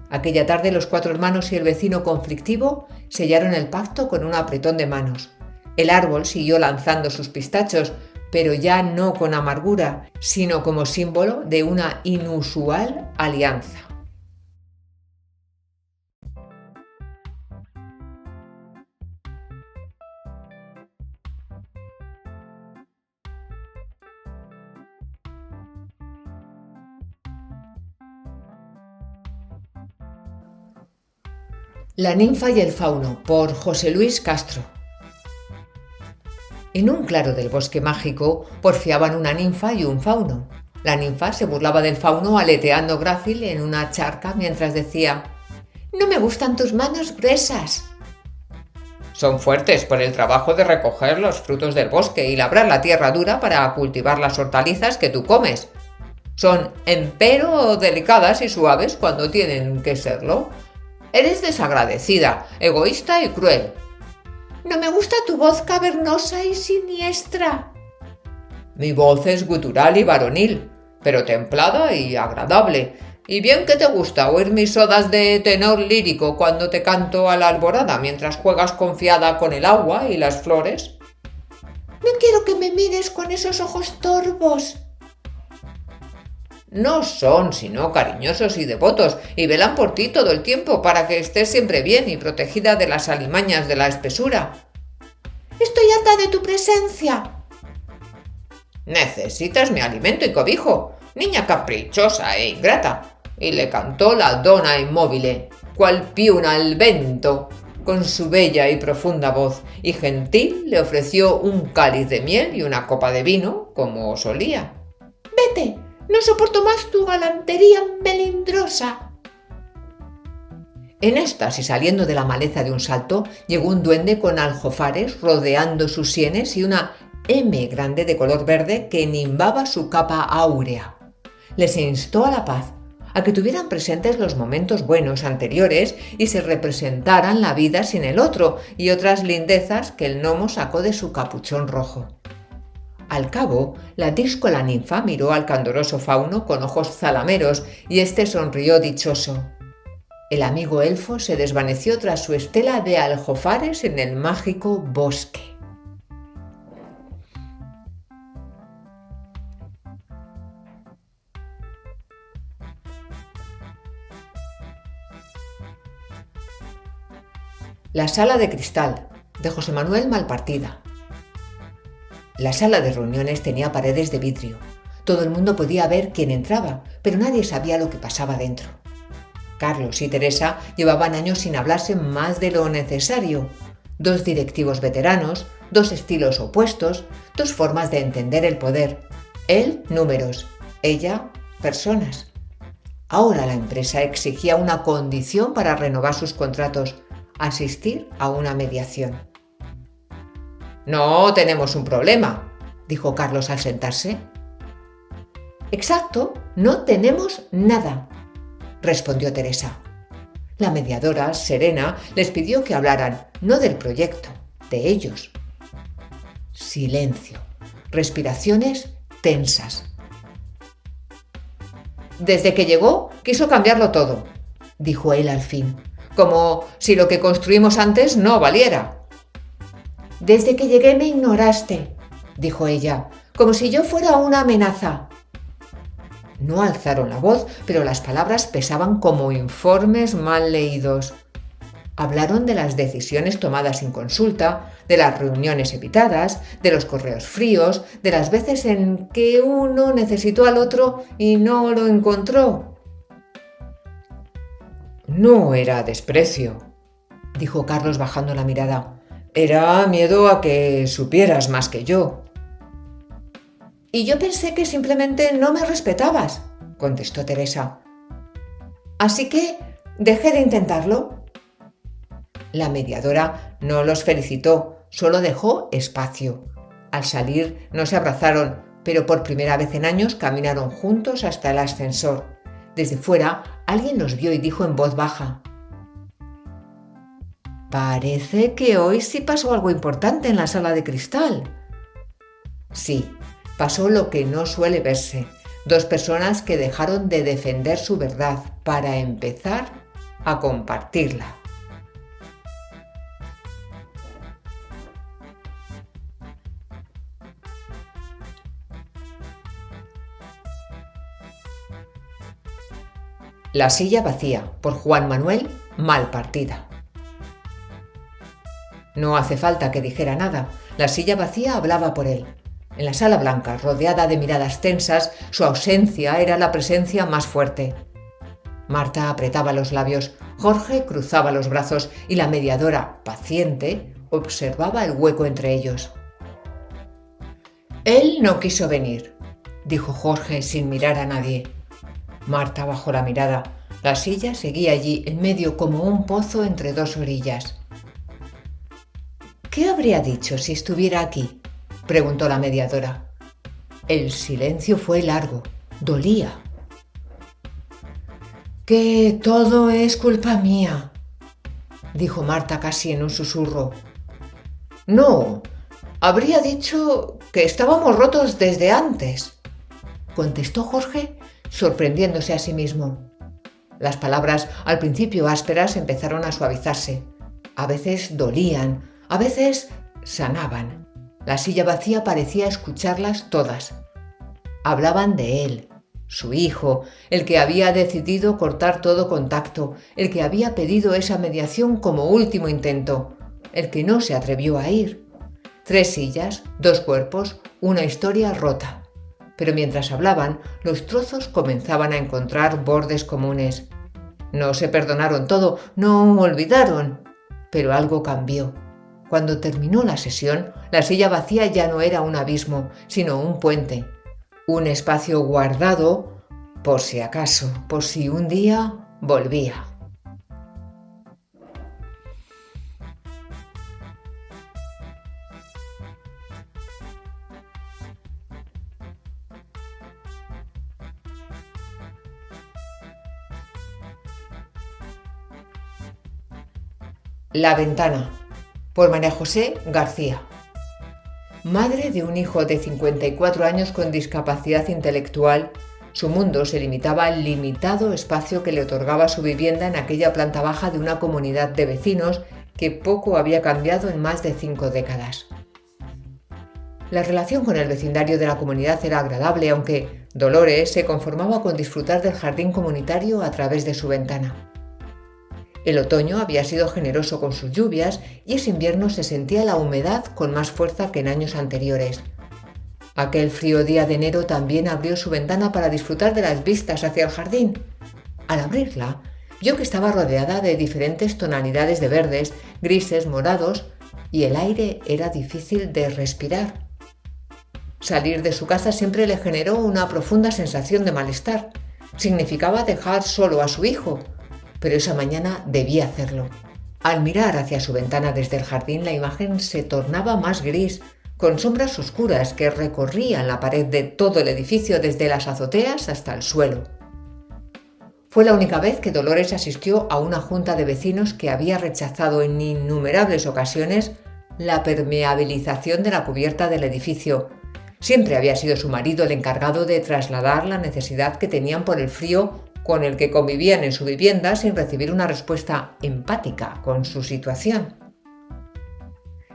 Aquella tarde los 4 hermanos y el vecino conflictivo sellaron el pacto con un apretón de manos. El árbol siguió lanzando sus pistachos, pero ya no con amargura, sino como símbolo de una inusual alianza. La ninfa y el fauno, por José Luis Castro. En un claro del bosque mágico porfiaban una ninfa y un fauno. La ninfa se burlaba del fauno aleteando grácil en una charca mientras decía: «No me gustan tus manos gruesas». «Son fuertes por el trabajo de recoger los frutos del bosque y labrar la tierra dura para cultivar las hortalizas que tú comes. Son empero delicadas y suaves cuando tienen que serlo. Eres desagradecida, egoísta y cruel». «No me gusta tu voz cavernosa y siniestra». «Mi voz es gutural y varonil, pero templada y agradable. ¿Y bien que te gusta oír mis odas de tenor lírico cuando te canto a la alborada mientras juegas confiada con el agua y las flores? No quiero que me mires con esos ojos torvos. No son sino cariñosos y devotos, y velan por ti todo el tiempo para que estés siempre bien y protegida de las alimañas de la espesura. Estoy harta de tu presencia. Necesitas mi alimento y cobijo, niña caprichosa e ingrata. Y le cantó la donna inmóvil, cual piuna al vento, con su bella y profunda voz, y gentil le ofreció un cáliz de miel y una copa de vino, como solía. Vete, no soporto más tu galantería melindrosa. En estas y saliendo de la maleza de un salto, llegó un duende con aljofares rodeando sus sienes y una M grande de color verde que nimbaba su capa áurea. Les instó a la paz, a que tuvieran presentes los momentos buenos anteriores y se representaran la vida sin el otro y otras lindezas que el gnomo sacó de su capuchón rojo. Al cabo, la díscola ninfa miró al candoroso fauno con ojos zalameros y éste sonrió dichoso. El amigo elfo se desvaneció tras su estela de aljofares en el mágico bosque. La sala de cristal, de José Manuel Malpartida. La sala de reuniones tenía paredes de vidrio. Todo el mundo podía ver quién entraba, pero nadie sabía lo que pasaba dentro. Carlos y Teresa llevaban años sin hablarse más de lo necesario. Dos directivos veteranos, dos estilos opuestos, dos formas de entender el poder. Él, números; ella, personas. Ahora la empresa exigía una condición para renovar sus contratos: asistir a una mediación. No tenemos un problema, dijo Carlos al sentarse. Exacto, no tenemos nada, respondió Teresa. La mediadora, serena, les pidió que hablaran, no del proyecto, de ellos. Silencio, respiraciones tensas. Desde que llegó, quiso cambiarlo todo, dijo él al fin, como si lo que construimos antes no valiera. Desde que llegué me ignoraste, dijo ella, como si yo fuera una amenaza. No alzaron la voz, pero las palabras pesaban como informes mal leídos. Hablaron de las decisiones tomadas sin consulta, de las reuniones evitadas, de los correos fríos, de las veces en que uno necesitó al otro y no lo encontró. No era desprecio, dijo Carlos bajando la mirada. Era miedo a que supieras más que yo. Y yo pensé que simplemente no me respetabas, contestó Teresa. Así que dejé de intentarlo. La mediadora no los felicitó, solo dejó espacio. Al salir no se abrazaron, pero por primera vez en años caminaron juntos hasta el ascensor. Desde fuera, alguien los vio y dijo en voz baja: «Parece que hoy sí pasó algo importante en la sala de cristal». Sí, pasó lo que no suele verse: dos personas que dejaron de defender su verdad para empezar a compartirla. La silla vacía, por Juan Manuel Malpartida. No hace falta que dijera nada, la silla vacía hablaba por él. En la sala blanca, rodeada de miradas tensas, su ausencia era la presencia más fuerte. Marta apretaba los labios, Jorge cruzaba los brazos y la mediadora, paciente, observaba el hueco entre ellos. Él no quiso venir, dijo Jorge sin mirar a nadie. Marta bajó la mirada. La silla seguía allí, en medio como un pozo entre dos orillas. ¿Qué habría dicho si estuviera aquí?, preguntó la mediadora. El silencio fue largo, dolía. Que todo es culpa mía, dijo Marta casi en un susurro. No, habría dicho que estábamos rotos desde antes, contestó Jorge, sorprendiéndose a sí mismo. Las palabras, al principio ásperas, empezaron a suavizarse. A veces dolían, a veces sanaban. La silla vacía parecía escucharlas todas. Hablaban de él, su hijo, el que había decidido cortar todo contacto, el que había pedido esa mediación como último intento, el que no se atrevió a ir. 3 sillas, 2 cuerpos, una historia rota. Pero mientras hablaban, los trozos comenzaban a encontrar bordes comunes. No se perdonaron todo, no olvidaron, pero algo cambió. Cuando terminó la sesión, la silla vacía ya no era un abismo, sino un puente, un espacio guardado por si acaso, por si un día volvía. La ventana, por María José García. Madre de un hijo de 54 años con discapacidad intelectual, su mundo se limitaba al limitado espacio que le otorgaba su vivienda en aquella planta baja de una comunidad de vecinos que poco había cambiado en más de 5 décadas. La relación con el vecindario de la comunidad era agradable, aunque Dolores se conformaba con disfrutar del jardín comunitario a través de su ventana. El otoño había sido generoso con sus lluvias y ese invierno se sentía la humedad con más fuerza que en años anteriores. Aquel frío día de enero también abrió su ventana para disfrutar de las vistas hacia el jardín. Al abrirla, vio que estaba rodeada de diferentes tonalidades de verdes, grises, morados, y el aire era difícil de respirar. Salir de su casa siempre le generó una profunda sensación de malestar. Significaba dejar solo a su hijo, pero esa mañana debía hacerlo. Al mirar hacia su ventana desde el jardín, la imagen se tornaba más gris, con sombras oscuras que recorrían la pared de todo el edificio desde las azoteas hasta el suelo. Fue la única vez que Dolores asistió a una junta de vecinos que había rechazado en innumerables ocasiones la permeabilización de la cubierta del edificio. Siempre había sido su marido el encargado de trasladar la necesidad que tenían por el frío con el que convivían en su vivienda sin recibir una respuesta empática con su situación.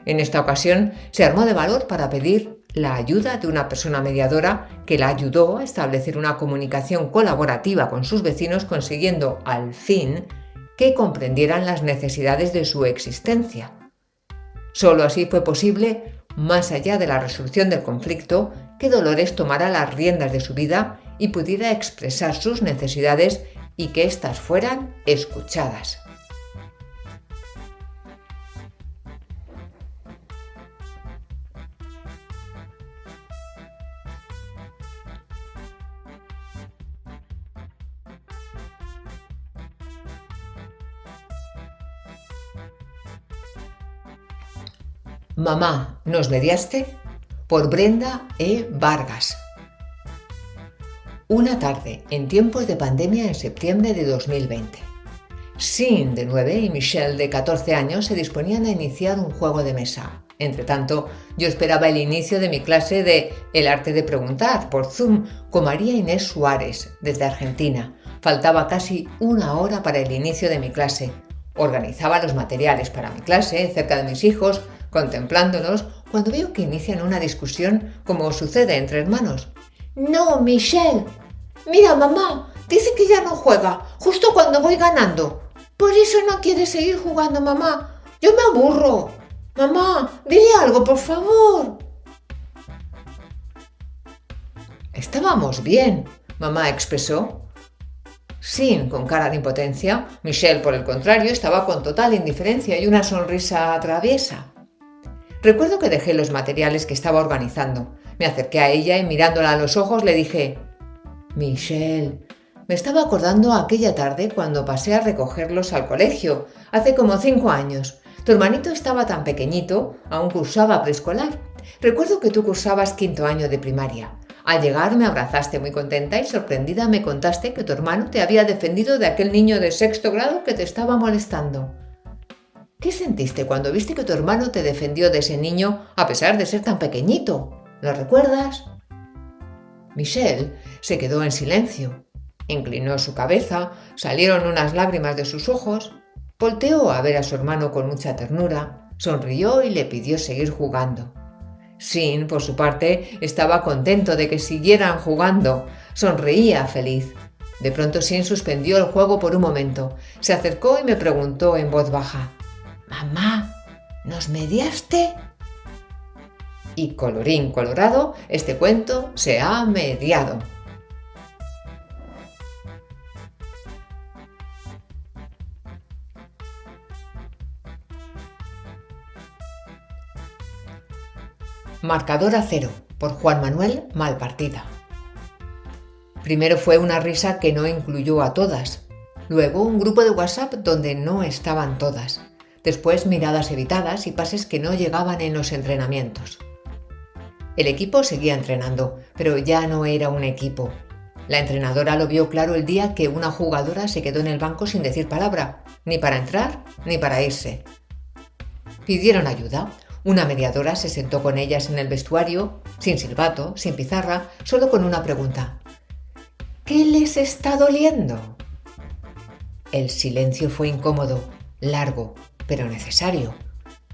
En esta ocasión se armó de valor para pedir la ayuda de una persona mediadora que la ayudó a establecer una comunicación colaborativa con sus vecinos, consiguiendo al fin que comprendieran las necesidades de su existencia. Solo así fue posible, más allá de la resolución del conflicto, que Dolores tomara las riendas de su vida y pudiera expresar sus necesidades y que éstas fueran escuchadas. Mamá, ¿nos mediaste? Por Brenda E. Vargas. Una tarde, en tiempos de pandemia en septiembre de 2020. Sin, de 9, y Michelle, de 14 años, se disponían a iniciar un juego de mesa. Entretanto, yo esperaba el inicio de mi clase de El arte de preguntar por Zoom con María Inés Suárez, desde Argentina. Faltaba casi 1 hora para el inicio de mi clase. Organizaba los materiales para mi clase cerca de mis hijos, contemplándolos, cuando veo que inician una discusión como sucede entre hermanos. No, Michelle. Mira, mamá, dice que ya no juega, justo cuando voy ganando. Por eso no quiere seguir jugando, mamá. Yo me aburro. Mamá, dile algo, por favor. Estábamos bien, mamá expresó. Sin, con cara de impotencia. Michelle, por el contrario, estaba con total indiferencia y una sonrisa traviesa. Recuerdo que dejé los materiales que estaba organizando. Me acerqué a ella y mirándola a los ojos le dije: Michelle, me estaba acordando aquella tarde cuando pasé a recogerlos al colegio, hace como 5 años. Tu hermanito estaba tan pequeñito, aún cursaba preescolar. Recuerdo que tú cursabas 5º año de primaria. Al llegar me abrazaste muy contenta y sorprendida me contaste que tu hermano te había defendido de aquel niño de 6º grado que te estaba molestando. ¿Qué sentiste cuando viste que tu hermano te defendió de ese niño a pesar de ser tan pequeñito? ¿Lo recuerdas? Michelle se quedó en silencio. Inclinó su cabeza, salieron unas lágrimas de sus ojos, volteó a ver a su hermano con mucha ternura, sonrió y le pidió seguir jugando. Sin, por su parte, estaba contento de que siguieran jugando, sonreía feliz. De pronto Sin suspendió el juego por un momento, se acercó y me preguntó en voz baja: «Mamá, ¿nos mediaste?» Y colorín colorado, este cuento se ha mediado. Marcador a 0, por Juan Manuel Malpartida. Primero fue una risa que no incluyó a todas, luego un grupo de WhatsApp donde no estaban todas, después miradas evitadas y pases que no llegaban en los entrenamientos. El equipo seguía entrenando, pero ya no era un equipo. La entrenadora lo vio claro el día que una jugadora se quedó en el banco sin decir palabra, ni para entrar ni para irse. Pidieron ayuda. Una mediadora se sentó con ellas en el vestuario, sin silbato, sin pizarra, solo con una pregunta: ¿qué les está doliendo? El silencio fue incómodo, largo, pero necesario.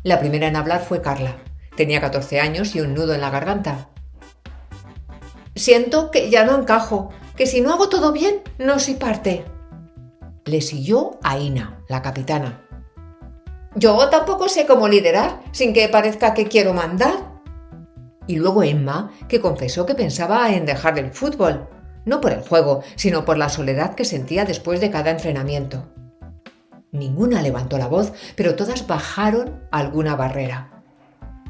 La primera en hablar fue Carla. Tenía 14 años y un nudo en la garganta. «Siento que ya no encajo, que si no hago todo bien, no soy parte». Le siguió Aina, la capitana. «Yo tampoco sé cómo liderar, sin que parezca que quiero mandar». Y luego Emma, que confesó que pensaba en dejar el fútbol, no por el juego, sino por la soledad que sentía después de cada entrenamiento. Ninguna levantó la voz, pero todas bajaron alguna barrera.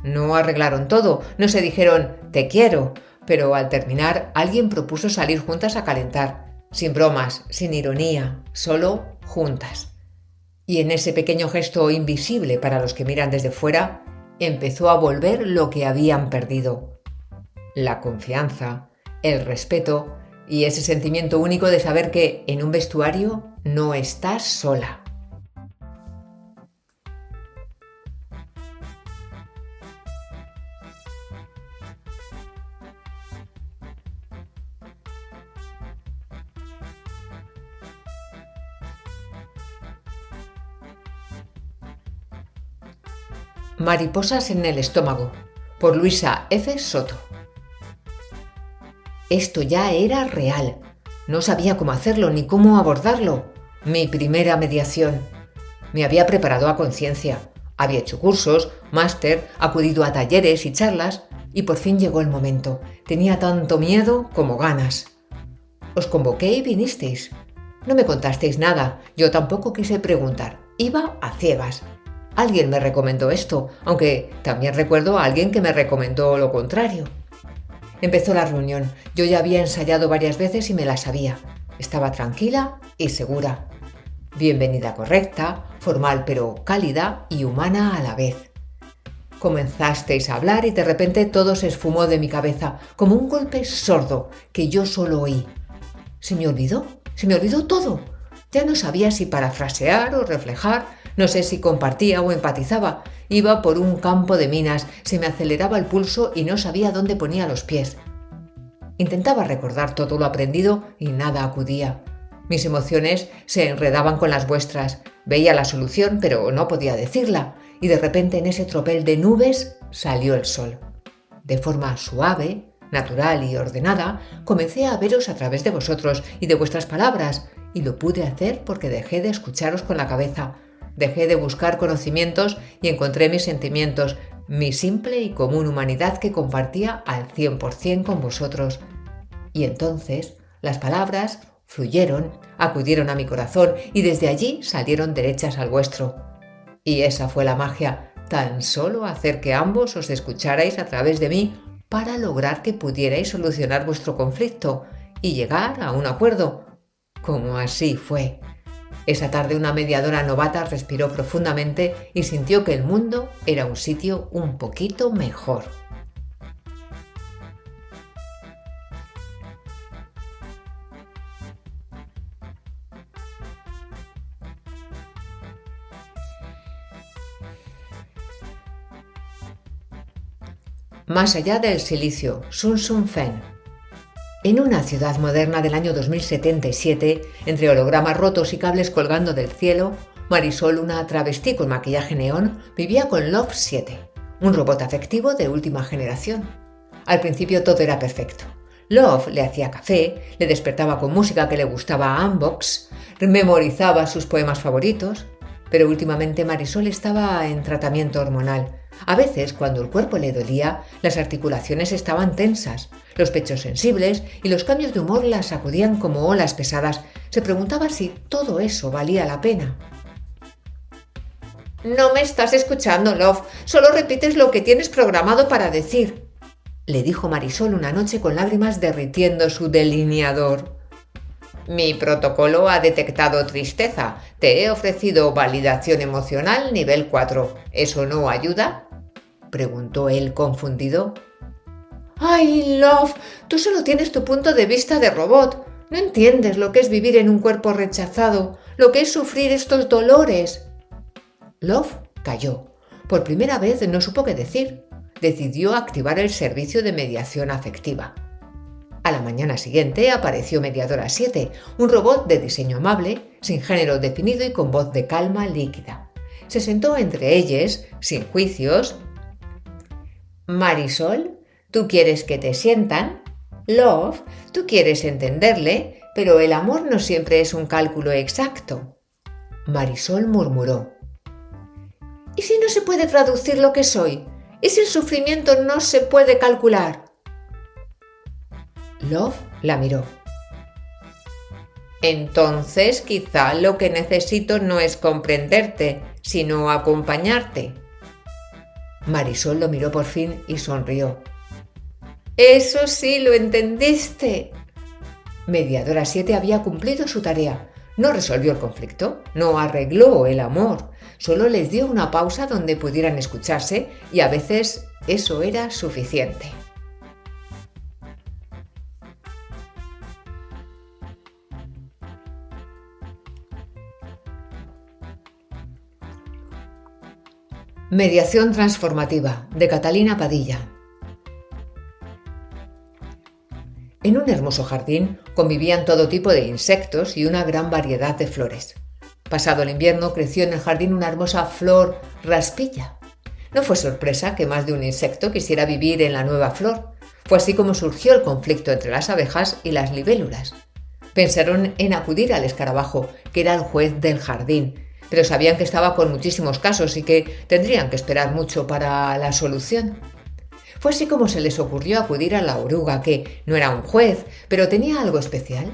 No arreglaron todo, no se dijeron «te quiero», pero al terminar alguien propuso salir juntas a calentar, sin bromas, sin ironía, solo juntas. Y en ese pequeño gesto invisible para los que miran desde fuera, empezó a volver lo que habían perdido: la confianza, el respeto y ese sentimiento único de saber que en un vestuario no estás sola. Mariposas en el estómago, por Luisa F. Soto. Esto ya era real. No sabía cómo hacerlo ni cómo abordarlo. Mi primera mediación. Me había preparado a conciencia. Había hecho cursos, máster, acudido a talleres y charlas, y por fin llegó el momento. Tenía tanto miedo como ganas. Os convoqué y vinisteis. No me contasteis nada, yo tampoco quise preguntar. Iba a ciegas. Alguien me recomendó esto, aunque también recuerdo a alguien que me recomendó lo contrario. Empezó la reunión. Yo ya había ensayado varias veces y me la sabía. Estaba tranquila y segura. Bienvenida correcta, formal pero cálida y humana a la vez. Comenzasteis a hablar y de repente todo se esfumó de mi cabeza, como un golpe sordo que yo solo oí. Se me olvidó todo. Ya no sabía si parafrasear o reflejar. No sé si compartía o empatizaba. Iba por un campo de minas, se me aceleraba el pulso y no sabía dónde ponía los pies. Intentaba recordar todo lo aprendido y nada acudía. Mis emociones se enredaban con las vuestras. Veía la solución, pero no podía decirla. Y de repente en ese tropel de nubes salió el sol. De forma suave, natural y ordenada, comencé a veros a través de vosotros y de vuestras palabras. Y lo pude hacer porque dejé de escucharos con la cabeza. Dejé de buscar conocimientos y encontré mis sentimientos, mi simple y común humanidad que compartía al 100% con vosotros. Y entonces las palabras fluyeron, acudieron a mi corazón y desde allí salieron derechas al vuestro. Y esa fue la magia, tan solo hacer que ambos os escucharais a través de mí para lograr que pudierais solucionar vuestro conflicto y llegar a un acuerdo. Como así fue. Esa tarde una mediadora novata respiró profundamente y sintió que el mundo era un sitio un poquito mejor. Más allá del silicio, Sun Sun Fen. En una ciudad moderna del año 2077, entre hologramas rotos y cables colgando del cielo, Marisol, una travesti con maquillaje neón, vivía con Love 7, un robot afectivo de última generación. Al principio todo era perfecto. Love le hacía café, le despertaba con música que le gustaba a Unbox, memorizaba sus poemas favoritos, pero últimamente Marisol estaba en tratamiento hormonal. A veces, cuando el cuerpo le dolía, las articulaciones estaban tensas, los pechos sensibles y los cambios de humor la sacudían como olas pesadas. Se preguntaba si todo eso valía la pena. No me estás escuchando, Love. Solo repites lo que tienes programado para decir, le dijo Marisol una noche con lágrimas derritiendo su delineador. Mi protocolo ha detectado tristeza. Te he ofrecido validación emocional nivel 4. ¿Eso no ayuda?, preguntó él confundido. ¡Ay, Love! Tú solo tienes tu punto de vista de robot. No entiendes lo que es vivir en un cuerpo rechazado, lo que es sufrir estos dolores. Love calló. Por primera vez no supo qué decir. Decidió activar el servicio de mediación afectiva. A la mañana siguiente apareció Mediadora 7, un robot de diseño amable, sin género definido y con voz de calma líquida. Se sentó entre ellas, sin juicios. Marisol, tú quieres que te sientan. Love, tú quieres entenderle, pero el amor no siempre es un cálculo exacto. Marisol murmuró. ¿Y si no se puede traducir lo que soy? ¿Y si el sufrimiento no se puede calcular? Love la miró. Entonces quizá lo que necesito no es comprenderte, sino acompañarte. Marisol lo miró por fin y sonrió. ¡Eso sí lo entendiste! Mediadora 7 había cumplido su tarea. No resolvió el conflicto, no arregló el amor, solo les dio una pausa donde pudieran escucharse y a veces eso era suficiente. Mediación transformativa, de Catalina Padilla. En un hermoso jardín convivían todo tipo de insectos y una gran variedad de flores. Pasado el invierno creció en el jardín una hermosa flor raspilla. No fue sorpresa que más de un insecto quisiera vivir en la nueva flor. Fue así como surgió el conflicto entre las abejas y las libélulas. Pensaron en acudir al escarabajo, que era el juez del jardín, pero sabían que estaba con muchísimos casos y que tendrían que esperar mucho para la solución. Fue así como se les ocurrió acudir a la oruga, que no era un juez, pero tenía algo especial.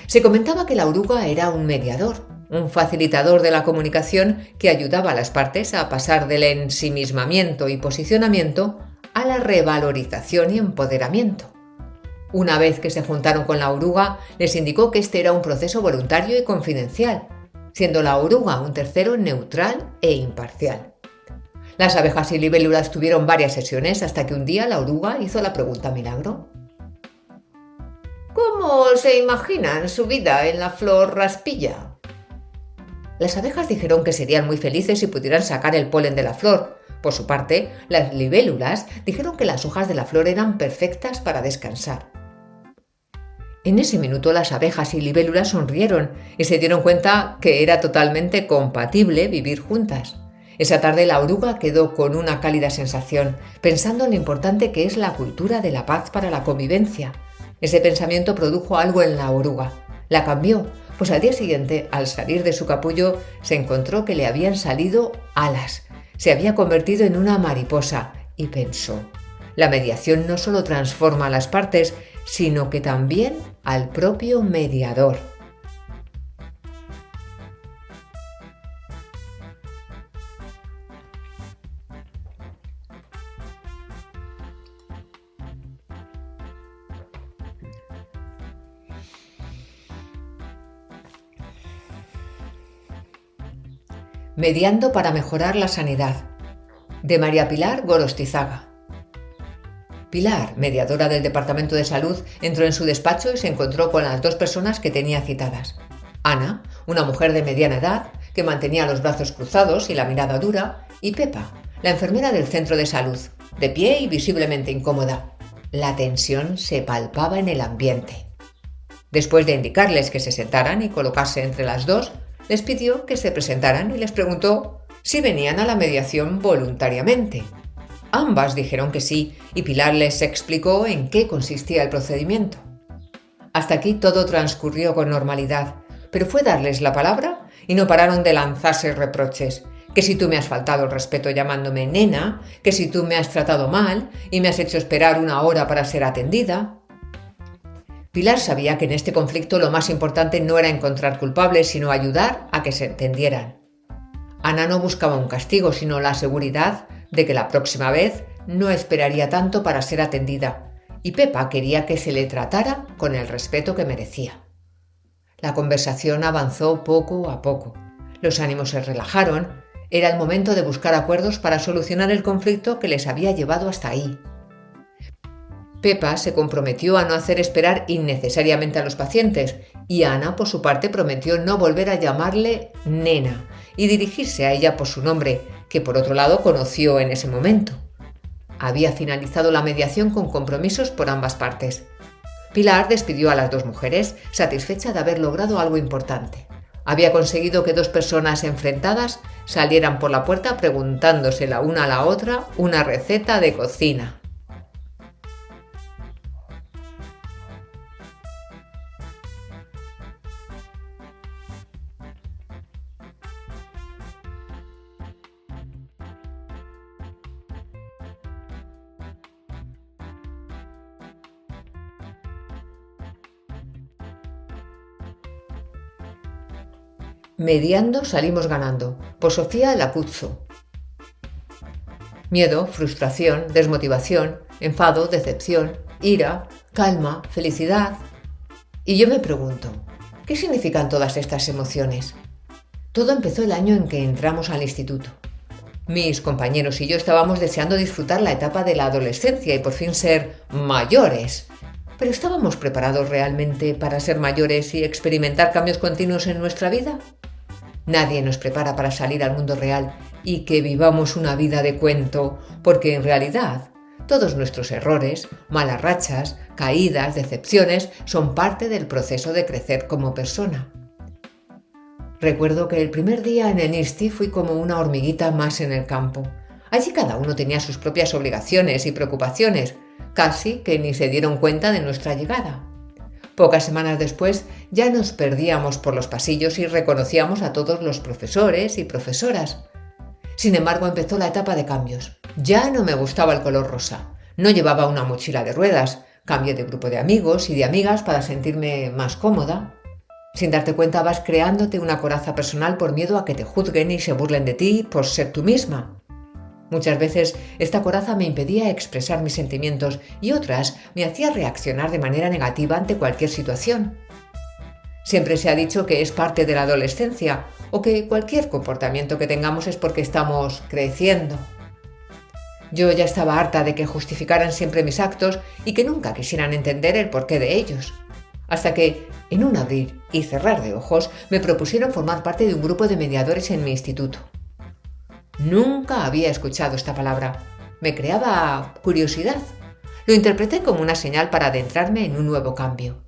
Se comentaba que la oruga era un mediador, un facilitador de la comunicación que ayudaba a las partes a pasar del ensimismamiento y posicionamiento a la revalorización y empoderamiento. Una vez que se juntaron con la oruga, les indicó que este era un proceso voluntario y confidencial, siendo la oruga un tercero neutral e imparcial. Las abejas y libélulas tuvieron varias sesiones hasta que un día la oruga hizo la pregunta milagro. ¿Cómo se imaginan su vida en la flor raspilla? Las abejas dijeron que serían muy felices si pudieran sacar el polen de la flor. Por su parte, las libélulas dijeron que las hojas de la flor eran perfectas para descansar. En ese minuto las abejas y libélulas sonrieron y se dieron cuenta que era totalmente compatible vivir juntas. Esa tarde la oruga quedó con una cálida sensación, pensando en lo importante que es la cultura de la paz para la convivencia. Ese pensamiento produjo algo en la oruga. La cambió, pues al día siguiente, al salir de su capullo, se encontró que le habían salido alas. Se había convertido en una mariposa y pensó: la mediación no solo transforma a las partes, sino que también al propio mediador. Mediando para mejorar la sanidad, de María Pilar Gorostizaga. Pilar, mediadora del Departamento de Salud, entró en su despacho y se encontró con las dos personas que tenía citadas. Ana, una mujer de mediana edad, que mantenía los brazos cruzados y la mirada dura, y Pepa, la enfermera del centro de salud, de pie y visiblemente incómoda. La tensión se palpaba en el ambiente. Después de indicarles que se sentaran y colocarse entre las dos, les pidió que se presentaran y les preguntó si venían a la mediación voluntariamente. Ambas dijeron que sí y Pilar les explicó en qué consistía el procedimiento. Hasta aquí todo transcurrió con normalidad, pero fue darles la palabra y no pararon de lanzarse reproches. Que si tú me has faltado el respeto llamándome nena, que si tú me has tratado mal y me has hecho esperar 1 hora para ser atendida. Pilar sabía que en este conflicto lo más importante no era encontrar culpables, sino ayudar a que se entendieran. Ana no buscaba un castigo, sino la seguridad de que la próxima vez no esperaría tanto para ser atendida, y Pepa quería que se le tratara con el respeto que merecía. La conversación avanzó poco a poco. Los ánimos se relajaron. Era el momento de buscar acuerdos para solucionar el conflicto que les había llevado hasta ahí. Pepa se comprometió a no hacer esperar innecesariamente a los pacientes y Ana, por su parte, prometió no volver a llamarle nena y dirigirse a ella por su nombre, que por otro lado conoció en ese momento. Había finalizado la mediación con compromisos por ambas partes. Pilar despidió a las 2 mujeres, satisfecha de haber logrado algo importante. Había conseguido que 2 personas enfrentadas salieran por la puerta preguntándose la una a la otra una receta de cocina. Mediando salimos ganando, por Sofía Lapuzzo. Miedo, frustración, desmotivación, enfado, decepción, ira, calma, felicidad. Y yo me pregunto, ¿qué significan todas estas emociones? Todo empezó el año en que entramos al instituto. Mis compañeros y yo estábamos deseando disfrutar la etapa de la adolescencia y por fin ser mayores. ¿Pero estábamos preparados realmente para ser mayores y experimentar cambios continuos en nuestra vida? Nadie nos prepara para salir al mundo real y que vivamos una vida de cuento, porque en realidad todos nuestros errores, malas rachas, caídas, decepciones son parte del proceso de crecer como persona. Recuerdo que el primer día en el INSTI fui como una hormiguita más en el campo. Allí cada uno tenía sus propias obligaciones y preocupaciones, casi que ni se dieron cuenta de nuestra llegada. Pocas semanas después ya nos perdíamos por los pasillos y reconocíamos a todos los profesores y profesoras. Sin embargo, empezó la etapa de cambios. Ya no me gustaba el color rosa. No llevaba una mochila de ruedas. Cambié de grupo de amigos y de amigas para sentirme más cómoda. Sin darte cuenta vas creándote una coraza personal por miedo a que te juzguen y se burlen de ti por ser tú misma. Muchas veces esta coraza me impedía expresar mis sentimientos y otras me hacía reaccionar de manera negativa ante cualquier situación. Siempre se ha dicho que es parte de la adolescencia o que cualquier comportamiento que tengamos es porque estamos creciendo. Yo ya estaba harta de que justificaran siempre mis actos y que nunca quisieran entender el porqué de ellos. Hasta que, en un abrir y cerrar de ojos, me propusieron formar parte de un grupo de mediadores en mi instituto. Nunca había escuchado esta palabra. Me creaba curiosidad. Lo interpreté como una señal para adentrarme en un nuevo cambio.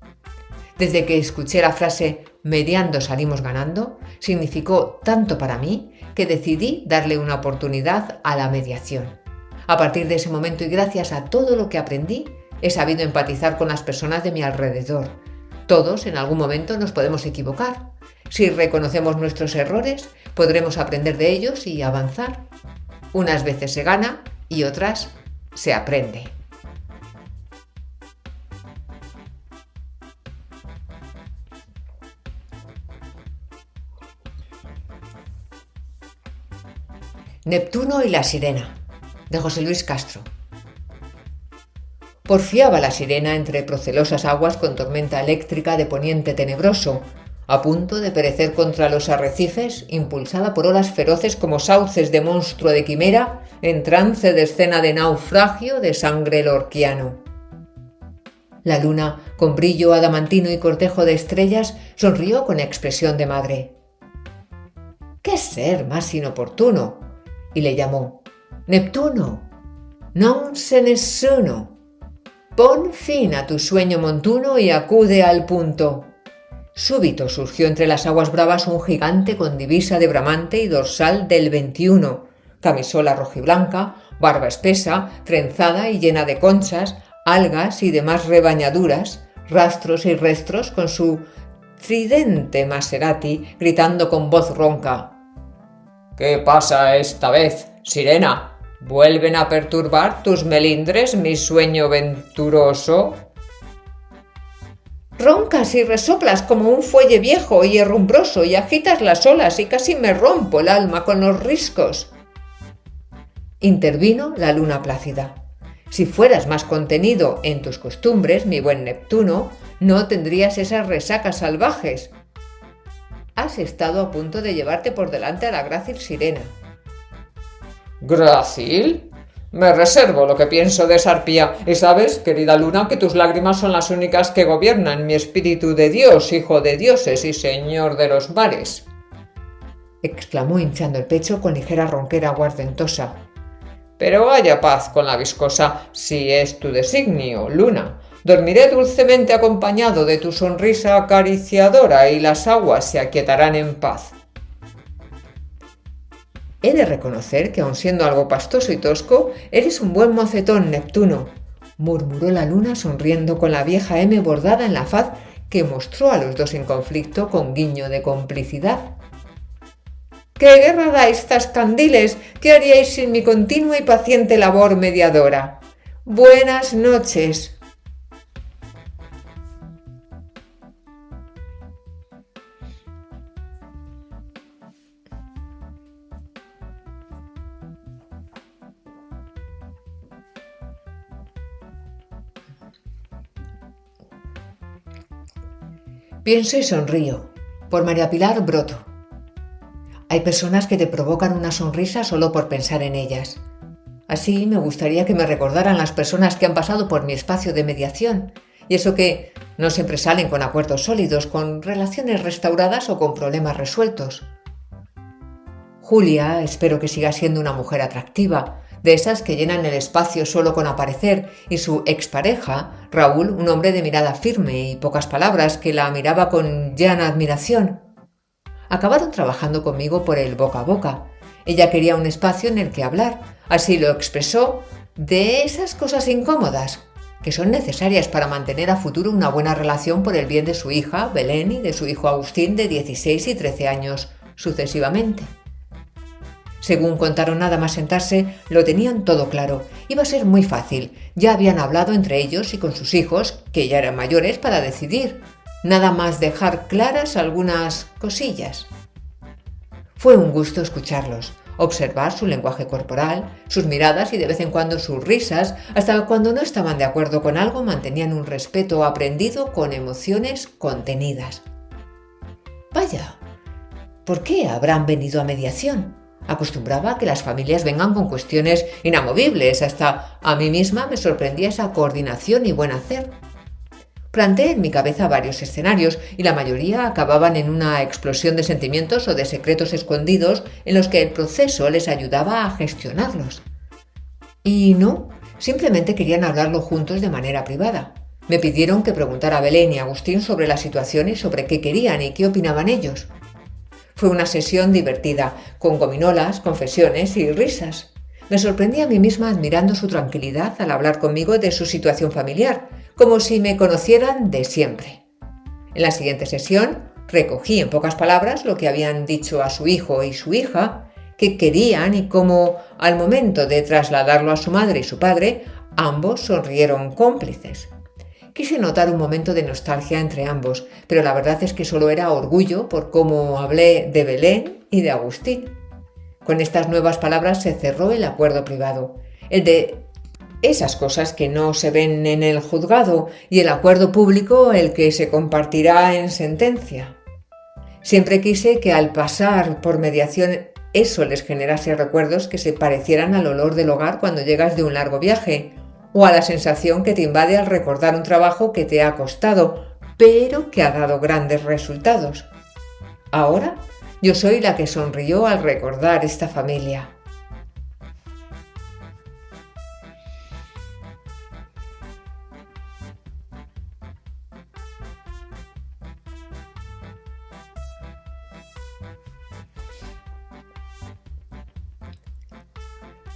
Desde que escuché la frase «mediando salimos ganando», significó tanto para mí que decidí darle una oportunidad a la mediación. A partir de ese momento y gracias a todo lo que aprendí, he sabido empatizar con las personas de mi alrededor. Todos en algún momento nos podemos equivocar. Si reconocemos nuestros errores, podremos aprender de ellos y avanzar. Unas veces se gana y otras se aprende. Neptuno y la sirena, de José Luis Castro. Porfiaba la sirena entre procelosas aguas con tormenta eléctrica de poniente tenebroso, a punto de perecer contra los arrecifes, impulsada por olas feroces como sauces de monstruo de quimera, en trance de escena de naufragio de sangre lorquiano. La luna, con brillo adamantino y cortejo de estrellas, sonrió con expresión de madre. «¿Qué ser más inoportuno?», y le llamó «Neptuno, non se nessuno». Pon fin a tu sueño montuno y acude al punto. Súbito surgió entre las aguas bravas un gigante con divisa de bramante y dorsal del 21, camisola rojiblanca, barba espesa, trenzada y llena de conchas, algas y demás rebañaduras, rastros y restros con su tridente Maserati, gritando con voz ronca: «¿Qué pasa esta vez, sirena? ¿Vuelven a perturbar tus melindres mi sueño venturoso?» Roncas y resoplas como un fuelle viejo y herrumbroso y agitas las olas y casi me rompo el alma con los riscos. Intervino la luna plácida. Si fueras más contenido en tus costumbres, mi buen Neptuno, no tendrías esas resacas salvajes. Has estado a punto de llevarte por delante a la grácil sirena. ¿Grácil? Me reservo lo que pienso de esa arpía. Y sabes, querida luna, que tus lágrimas son las únicas que gobiernan mi espíritu de Dios, hijo de dioses y señor de los mares, exclamó hinchando el pecho con ligera ronquera guardentosa. Pero haya paz con la viscosa, si es tu designio, luna. Dormiré dulcemente acompañado de tu sonrisa acariciadora y las aguas se aquietarán en paz. He de reconocer que, aun siendo algo pastoso y tosco, eres un buen mocetón, Neptuno, murmuró la luna sonriendo con la vieja M bordada en la faz que mostró a los dos en conflicto con guiño de complicidad. ¿Qué guerra dais, zascandiles? ¿Qué haríais sin mi continua y paciente labor mediadora? Buenas noches. Pienso y sonrío. Por María Pilar Broto. Hay personas que te provocan una sonrisa solo por pensar en ellas. Así me gustaría que me recordaran las personas que han pasado por mi espacio de mediación, y eso que no siempre salen con acuerdos sólidos, con relaciones restauradas o con problemas resueltos. Julia, espero que siga siendo una mujer atractiva, de esas que llenan el espacio solo con aparecer, y su expareja, Raúl, un hombre de mirada firme y pocas palabras que la miraba con llana admiración. Acabaron trabajando conmigo por el boca a boca. Ella quería un espacio en el que hablar, así lo expresó, de esas cosas incómodas, que son necesarias para mantener a futuro una buena relación por el bien de su hija, Belén, y de su hijo Agustín, de 16 y 13 años, sucesivamente. Según contaron nada más sentarse, lo tenían todo claro. Iba a ser muy fácil. Ya habían hablado entre ellos y con sus hijos, que ya eran mayores, para decidir. Nada más dejar claras algunas cosillas. Fue un gusto escucharlos, observar su lenguaje corporal, sus miradas y de vez en cuando sus risas, hasta cuando no estaban de acuerdo con algo mantenían un respeto aprendido con emociones contenidas. Vaya, ¿por qué habrán venido a mediación? Acostumbraba a que las familias vengan con cuestiones inamovibles, hasta a mí misma me sorprendía esa coordinación y buen hacer. Planteé en mi cabeza varios escenarios y la mayoría acababan en una explosión de sentimientos o de secretos escondidos en los que el proceso les ayudaba a gestionarlos. Y no, simplemente querían hablarlo juntos de manera privada. Me pidieron que preguntara a Belén y a Agustín sobre la situación y sobre qué querían y qué opinaban ellos. Fue una sesión divertida, con gominolas, confesiones y risas. Me sorprendí a mí misma admirando su tranquilidad al hablar conmigo de su situación familiar, como si me conocieran de siempre. En la siguiente sesión recogí en pocas palabras lo que habían dicho a su hijo y su hija, qué querían y cómo, al momento de trasladarlo a su madre y su padre, ambos sonrieron cómplices. Quise notar un momento de nostalgia entre ambos, pero la verdad es que solo era orgullo por cómo hablé de Belén y de Agustín. Con estas nuevas palabras se cerró el acuerdo privado, el de esas cosas que no se ven en el juzgado, y el acuerdo público, el que se compartirá en sentencia. Siempre quise que al pasar por mediación eso les generase recuerdos que se parecieran al olor del hogar cuando llegas de un largo viaje, o a la sensación que te invade al recordar un trabajo que te ha costado, pero que ha dado grandes resultados. Ahora yo soy la que sonrió al recordar esta familia.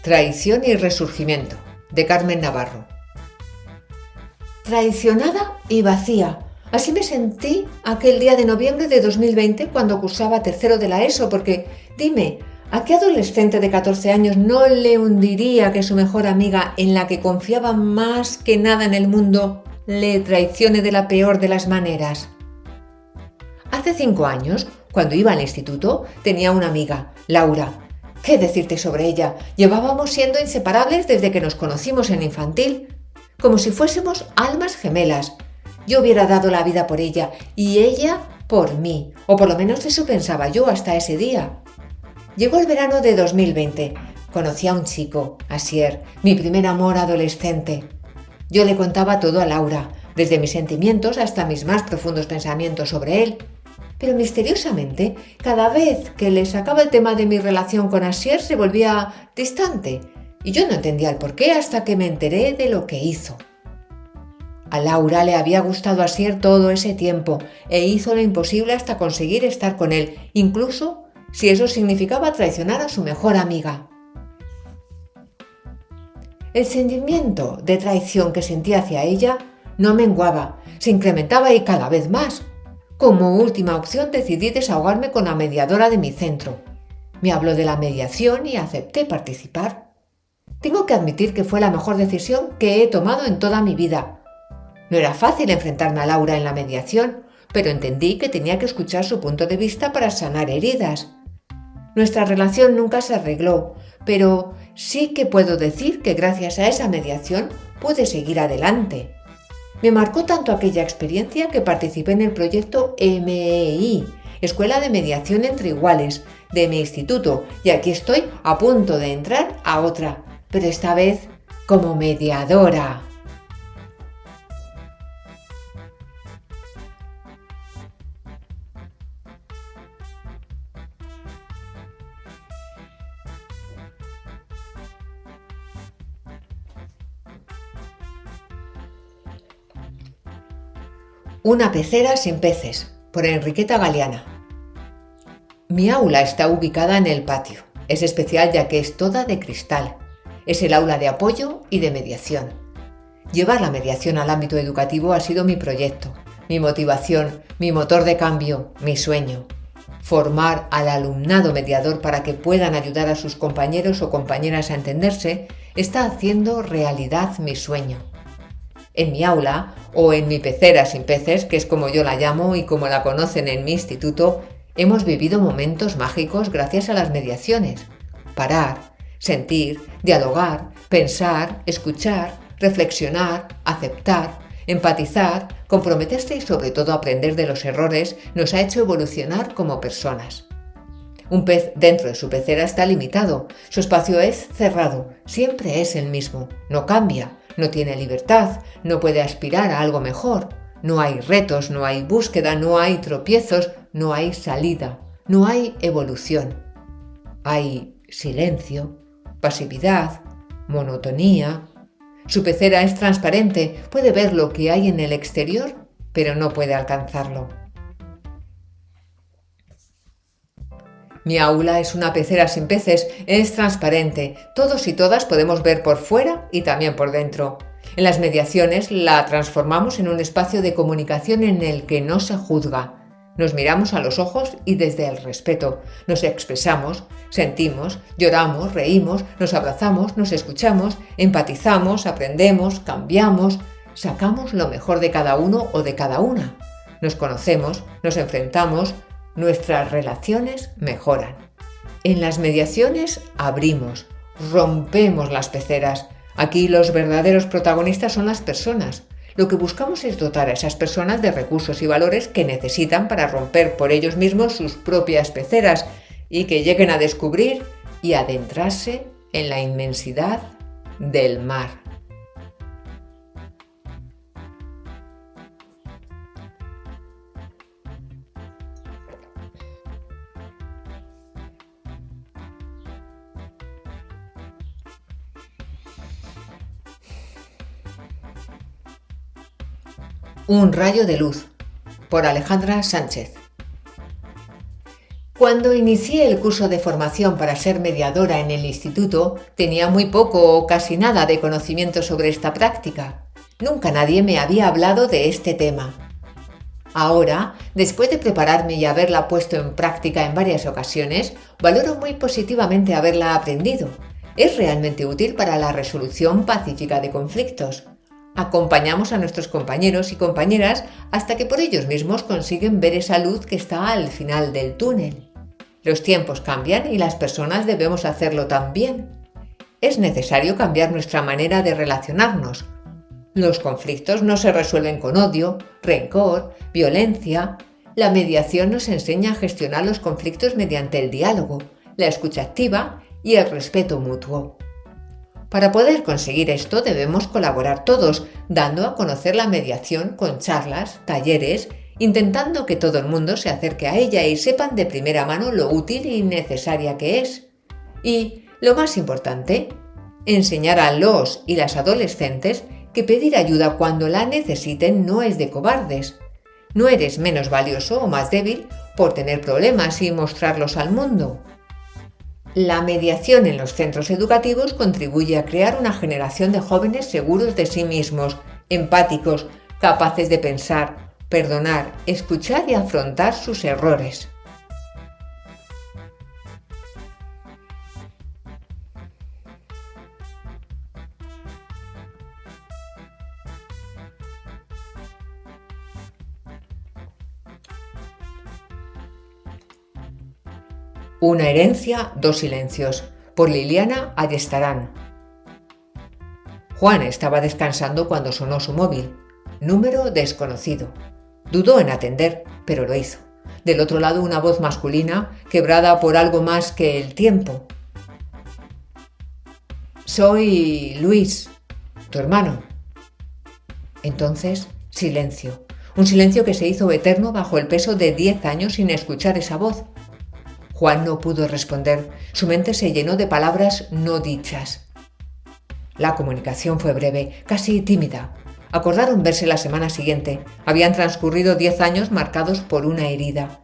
Traición y resurgimiento, de Carmen Navarro. Traicionada y vacía. Así me sentí aquel día de noviembre de 2020 cuando cursaba tercero de la ESO, porque, dime, ¿a qué adolescente de 14 años no le hundiría que su mejor amiga, en la que confiaba más que nada en el mundo, le traicione de la peor de las maneras? Hace 5 años, cuando iba al instituto, tenía una amiga, Laura. ¿Qué decirte sobre ella? Llevábamos siendo inseparables desde que nos conocimos en infantil, como si fuésemos almas gemelas. Yo hubiera dado la vida por ella y ella por mí, o por lo menos eso pensaba yo hasta ese día. Llegó el verano de 2020. Conocí a un chico, Asier, mi primer amor adolescente. Yo le contaba todo a Laura, desde mis sentimientos hasta mis más profundos pensamientos sobre él. Pero misteriosamente, cada vez que le sacaba el tema de mi relación con Asier se volvía distante, y yo no entendía el porqué hasta que me enteré de lo que hizo. A Laura le había gustado Asier todo ese tiempo e hizo lo imposible hasta conseguir estar con él, incluso si eso significaba traicionar a su mejor amiga. El sentimiento de traición que sentía hacia ella no menguaba, se incrementaba y cada vez más. Como última opción decidí desahogarme con la mediadora de mi centro. Me habló de la mediación y acepté participar. Tengo que admitir que fue la mejor decisión que he tomado en toda mi vida. No era fácil enfrentarme a Laura en la mediación, pero entendí que tenía que escuchar su punto de vista para sanar heridas. Nuestra relación nunca se arregló, pero sí que puedo decir que gracias a esa mediación pude seguir adelante. Me marcó tanto aquella experiencia que participé en el proyecto MEI, Escuela de Mediación entre Iguales, de mi instituto, y aquí estoy a punto de entrar a otra, pero esta vez como mediadora. Una pecera sin peces, por Enriqueta Galeana. Mi aula está ubicada en el patio. Es especial ya que es toda de cristal. Es el aula de apoyo y de mediación. Llevar la mediación al ámbito educativo ha sido mi proyecto, mi motivación, mi motor de cambio, mi sueño. Formar al alumnado mediador para que puedan ayudar a sus compañeros o compañeras a entenderse está haciendo realidad mi sueño. En mi aula, o en mi pecera sin peces, que es como yo la llamo y como la conocen en mi instituto, hemos vivido momentos mágicos gracias a las mediaciones. Parar, sentir, dialogar, pensar, escuchar, reflexionar, aceptar, empatizar, comprometerse y sobre todo aprender de los errores nos ha hecho evolucionar como personas. Un pez dentro de su pecera está limitado, su espacio es cerrado, siempre es el mismo, no cambia. No tiene libertad, no puede aspirar a algo mejor. No hay retos, no hay búsqueda, no hay tropiezos, no hay salida, no hay evolución. Hay silencio, pasividad, monotonía. Su pecera es transparente, puede ver lo que hay en el exterior, pero no puede alcanzarlo. Mi aula es una pecera sin peces, es transparente, todos y todas podemos ver por fuera y también por dentro. En las mediaciones la transformamos en un espacio de comunicación en el que no se juzga. Nos miramos a los ojos y desde el respeto nos expresamos, sentimos, lloramos, reímos, nos abrazamos, nos escuchamos, empatizamos, aprendemos, cambiamos, sacamos lo mejor de cada uno o de cada una. Nos conocemos, nos enfrentamos, nuestras relaciones mejoran. En las mediaciones abrimos, rompemos las peceras. Aquí los verdaderos protagonistas son las personas. Lo que buscamos es dotar a esas personas de recursos y valores que necesitan para romper por ellos mismos sus propias peceras y que lleguen a descubrir y adentrarse en la inmensidad del mar. Un rayo de luz, por Alejandra Sánchez. Cuando inicié el curso de formación para ser mediadora en el instituto, tenía muy poco o casi nada de conocimiento sobre esta práctica. Nunca nadie me había hablado de este tema. Ahora, después de prepararme y haberla puesto en práctica en varias ocasiones, valoro muy positivamente haberla aprendido. Es realmente útil para la resolución pacífica de conflictos. Acompañamos a nuestros compañeros y compañeras hasta que por ellos mismos consiguen ver esa luz que está al final del túnel. Los tiempos cambian y las personas debemos hacerlo también. Es necesario cambiar nuestra manera de relacionarnos. Los conflictos no se resuelven con odio, rencor, violencia. La mediación nos enseña a gestionar los conflictos mediante el diálogo, la escucha activa y el respeto mutuo. Para poder conseguir esto debemos colaborar todos, dando a conocer la mediación con charlas, talleres, intentando que todo el mundo se acerque a ella y sepan de primera mano lo útil y necesaria que es. Y, lo más importante, enseñar a los y las adolescentes que pedir ayuda cuando la necesiten no es de cobardes. No eres menos valioso o más débil por tener problemas y mostrarlos al mundo. La mediación en los centros educativos contribuye a crear una generación de jóvenes seguros de sí mismos, empáticos, capaces de pensar, perdonar, escuchar y afrontar sus errores. Una herencia, dos silencios, por Liliana Ayestarán. Juan estaba descansando cuando sonó su móvil. Número desconocido. Dudó en atender, pero lo hizo. Del otro lado una voz masculina, quebrada por algo más que el tiempo. Soy Luis, tu hermano. Entonces, silencio. Un silencio que se hizo eterno bajo el peso de 10 años sin escuchar esa voz. Juan no pudo responder. Su mente se llenó de palabras no dichas. La comunicación fue breve, casi tímida. Acordaron verse la semana siguiente. Habían transcurrido 10 años marcados por una herida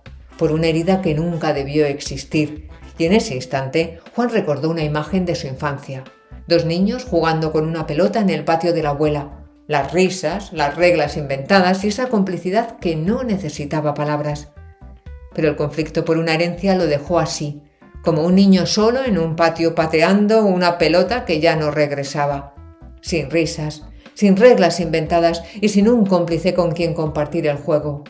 que nunca debió existir. Y en ese instante, Juan recordó una imagen de su infancia. 2 niños jugando con una pelota en el patio de la abuela. Las risas, las reglas inventadas y esa complicidad que no necesitaba palabras. Pero el conflicto por una herencia lo dejó así, como un niño solo en un patio pateando una pelota que ya no regresaba. Sin risas, sin reglas inventadas y sin un cómplice con quien compartir el juego.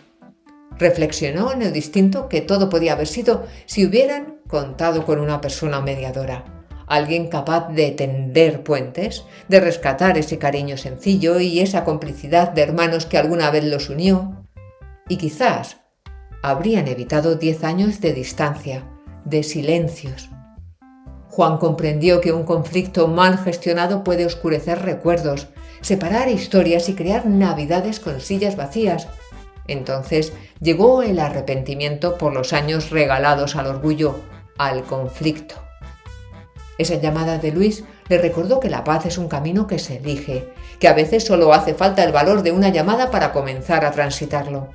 Reflexionó en lo distinto que todo podía haber sido si hubieran contado con una persona mediadora, alguien capaz de tender puentes, de rescatar ese cariño sencillo y esa complicidad de hermanos que alguna vez los unió. Y quizás habrían evitado 10 años de distancia, de silencios. Juan comprendió que un conflicto mal gestionado puede oscurecer recuerdos, separar historias y crear navidades con sillas vacías. Entonces llegó el arrepentimiento por los años regalados al orgullo, al conflicto. Esa llamada de Luis le recordó que la paz es un camino que se elige, que a veces solo hace falta el valor de una llamada para comenzar a transitarlo.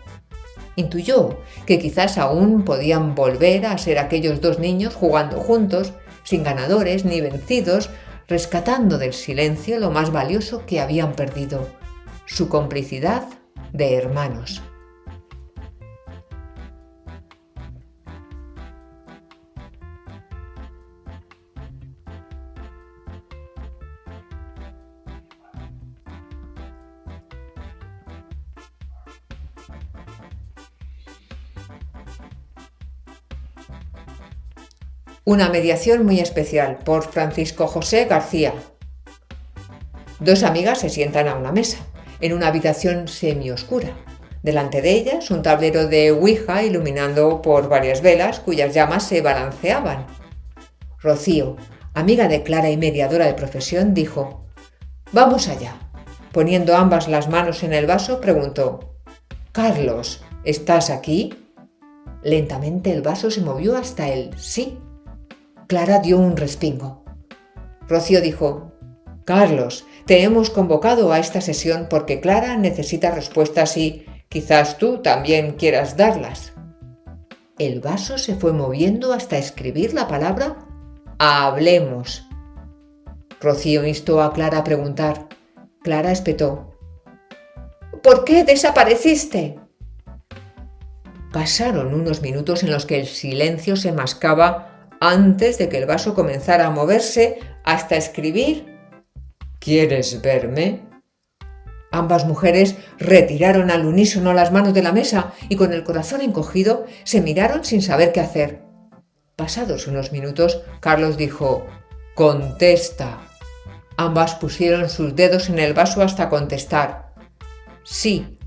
Intuyó que quizás aún podían volver a ser aquellos 2 niños jugando juntos, sin ganadores ni vencidos, rescatando del silencio lo más valioso que habían perdido, su complicidad de hermanos. Una mediación muy especial, por Francisco José García. 2 amigas se sientan a una mesa, en una habitación semioscura. Delante de ellas, un tablero de Ouija iluminando por varias velas cuyas llamas se balanceaban. Rocío, amiga de Clara y mediadora de profesión, dijo: «Vamos allá». Poniendo ambas las manos en el vaso, preguntó: «Carlos, ¿estás aquí?». Lentamente el vaso se movió hasta el sí. Clara dio un respingo. Rocío dijo: «Carlos, te hemos convocado a esta sesión porque Clara necesita respuestas y quizás tú también quieras darlas». el vaso se fue moviendo hasta escribir la palabra «Hablemos». Rocío instó a Clara a preguntar. Clara espetó. ¿Por qué desapareciste? Pasaron unos minutos en los que el silencio se mascaba antes de que el vaso comenzara a moverse hasta escribir «¿Quieres verme?». Ambas mujeres retiraron al unísono las manos de la mesa y con el corazón encogido se miraron sin saber qué hacer. Pasados unos minutos, Carlos dijo «Contesta». Ambas pusieron sus dedos en el vaso hasta contestar «Sí».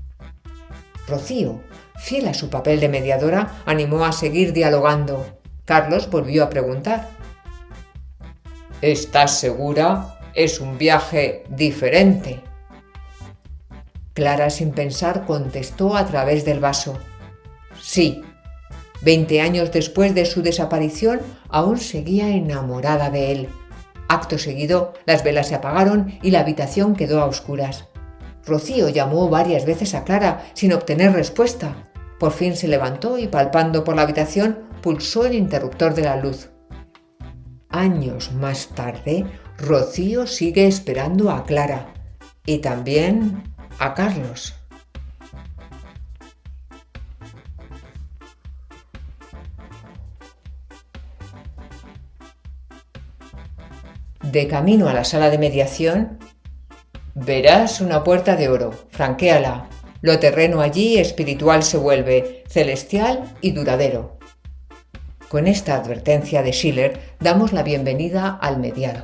Rocío, fiel a su papel de mediadora, animó a seguir dialogando. Carlos volvió a preguntar «¿Estás segura? Es un viaje diferente». Clara, sin pensar, contestó a través del vaso «Sí». 20 años después de su desaparición, aún seguía enamorada de él. Acto seguido, las velas se apagaron y la habitación quedó a oscuras. Rocío llamó varias veces a Clara sin obtener respuesta. Por fin se levantó y, palpando por la habitación, pulsó el interruptor de la luz. Años más tarde, Rocío sigue esperando a Clara y también a Carlos. De camino a la sala de mediación, verás una puerta de oro, franquéala. Lo terreno allí espiritual se vuelve, celestial y duradero. Con esta advertencia de Schiller damos la bienvenida al mediado.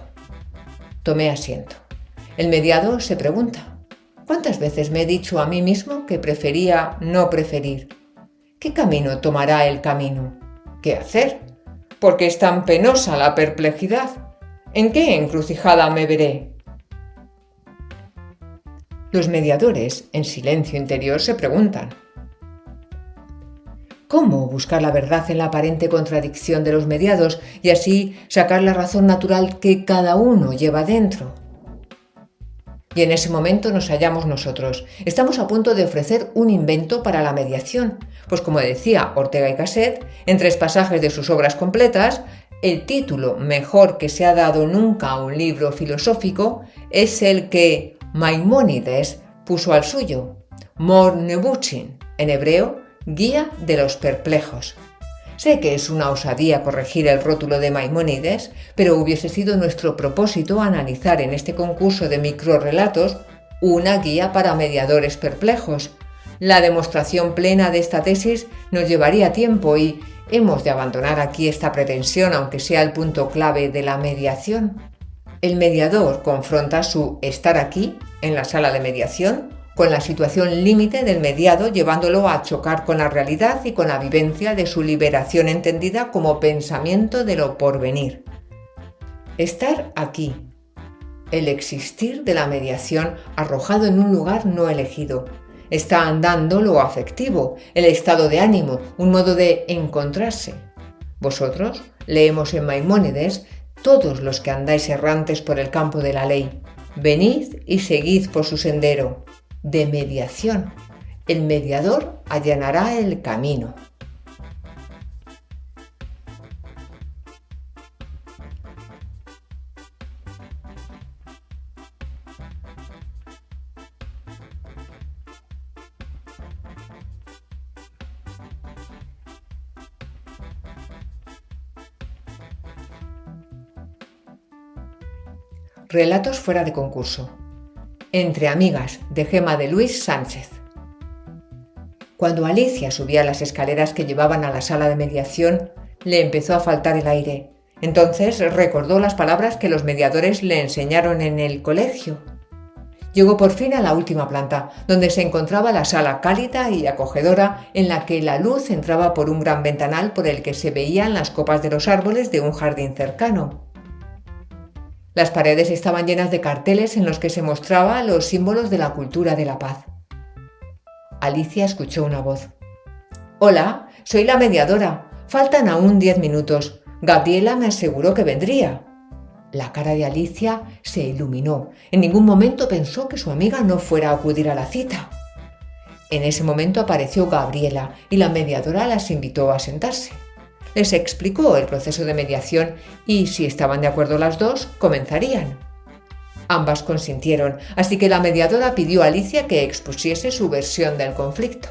Tomé asiento. El mediado se pregunta: ¿cuántas veces me he dicho a mí mismo que prefería no preferir? ¿Qué camino tomará el camino? ¿Qué hacer? ¿Por qué es tan penosa la perplejidad? ¿En qué encrucijada me veré? Los mediadores, en silencio interior, se preguntan: ¿cómo buscar la verdad en la aparente contradicción de los mediados y así sacar la razón natural que cada uno lleva dentro? Y en ese momento nos hallamos nosotros. Estamos a punto de ofrecer un invento para la mediación, pues como decía Ortega y Gasset, en 3 pasajes de sus obras completas, el título mejor que se ha dado nunca a un libro filosófico es el que Maimónides puso al suyo, Mor Nebuchim, en hebreo, Guía de los Perplejos. Sé que es una osadía corregir el rótulo de Maimónides, pero hubiese sido nuestro propósito analizar en este concurso de microrrelatos una guía para mediadores perplejos. La demostración plena de esta tesis nos llevaría tiempo y hemos de abandonar aquí esta pretensión, aunque sea el punto clave de la mediación. El mediador confronta su estar aquí, en la sala de mediación, con la situación límite del mediado, llevándolo a chocar con la realidad y con la vivencia de su liberación entendida como pensamiento de lo porvenir. Estar aquí, el existir de la mediación arrojado en un lugar no elegido. Está andando lo afectivo, el estado de ánimo, un modo de encontrarse. Vosotros, leemos en Maimónides, todos los que andáis errantes por el campo de la ley, venid y seguid por su sendero de mediación. El mediador allanará el camino. Relatos fuera de concurso. Entre amigas, de Gemma de Luis Sánchez. Cuando Alicia subía las escaleras que llevaban a la sala de mediación, le empezó a faltar el aire. Entonces recordó las palabras que los mediadores le enseñaron en el colegio. Llegó por fin a la última planta, donde se encontraba la sala cálida y acogedora, en la que la luz entraba por un gran ventanal por el que se veían las copas de los árboles de un jardín cercano. Las paredes estaban llenas de carteles en los que se mostraban los símbolos de la cultura de la paz. Alicia escuchó una voz. «Hola, soy la mediadora. Faltan aún 10 minutos. Gabriela me aseguró que vendría». La cara de Alicia se iluminó. En ningún momento pensó que su amiga no fuera a acudir a la cita. En ese momento apareció Gabriela y la mediadora las invitó a sentarse. Les explicó el proceso de mediación y, si estaban de acuerdo las dos, comenzarían. Ambas consintieron, así que la mediadora pidió a Alicia que expusiese su versión del conflicto.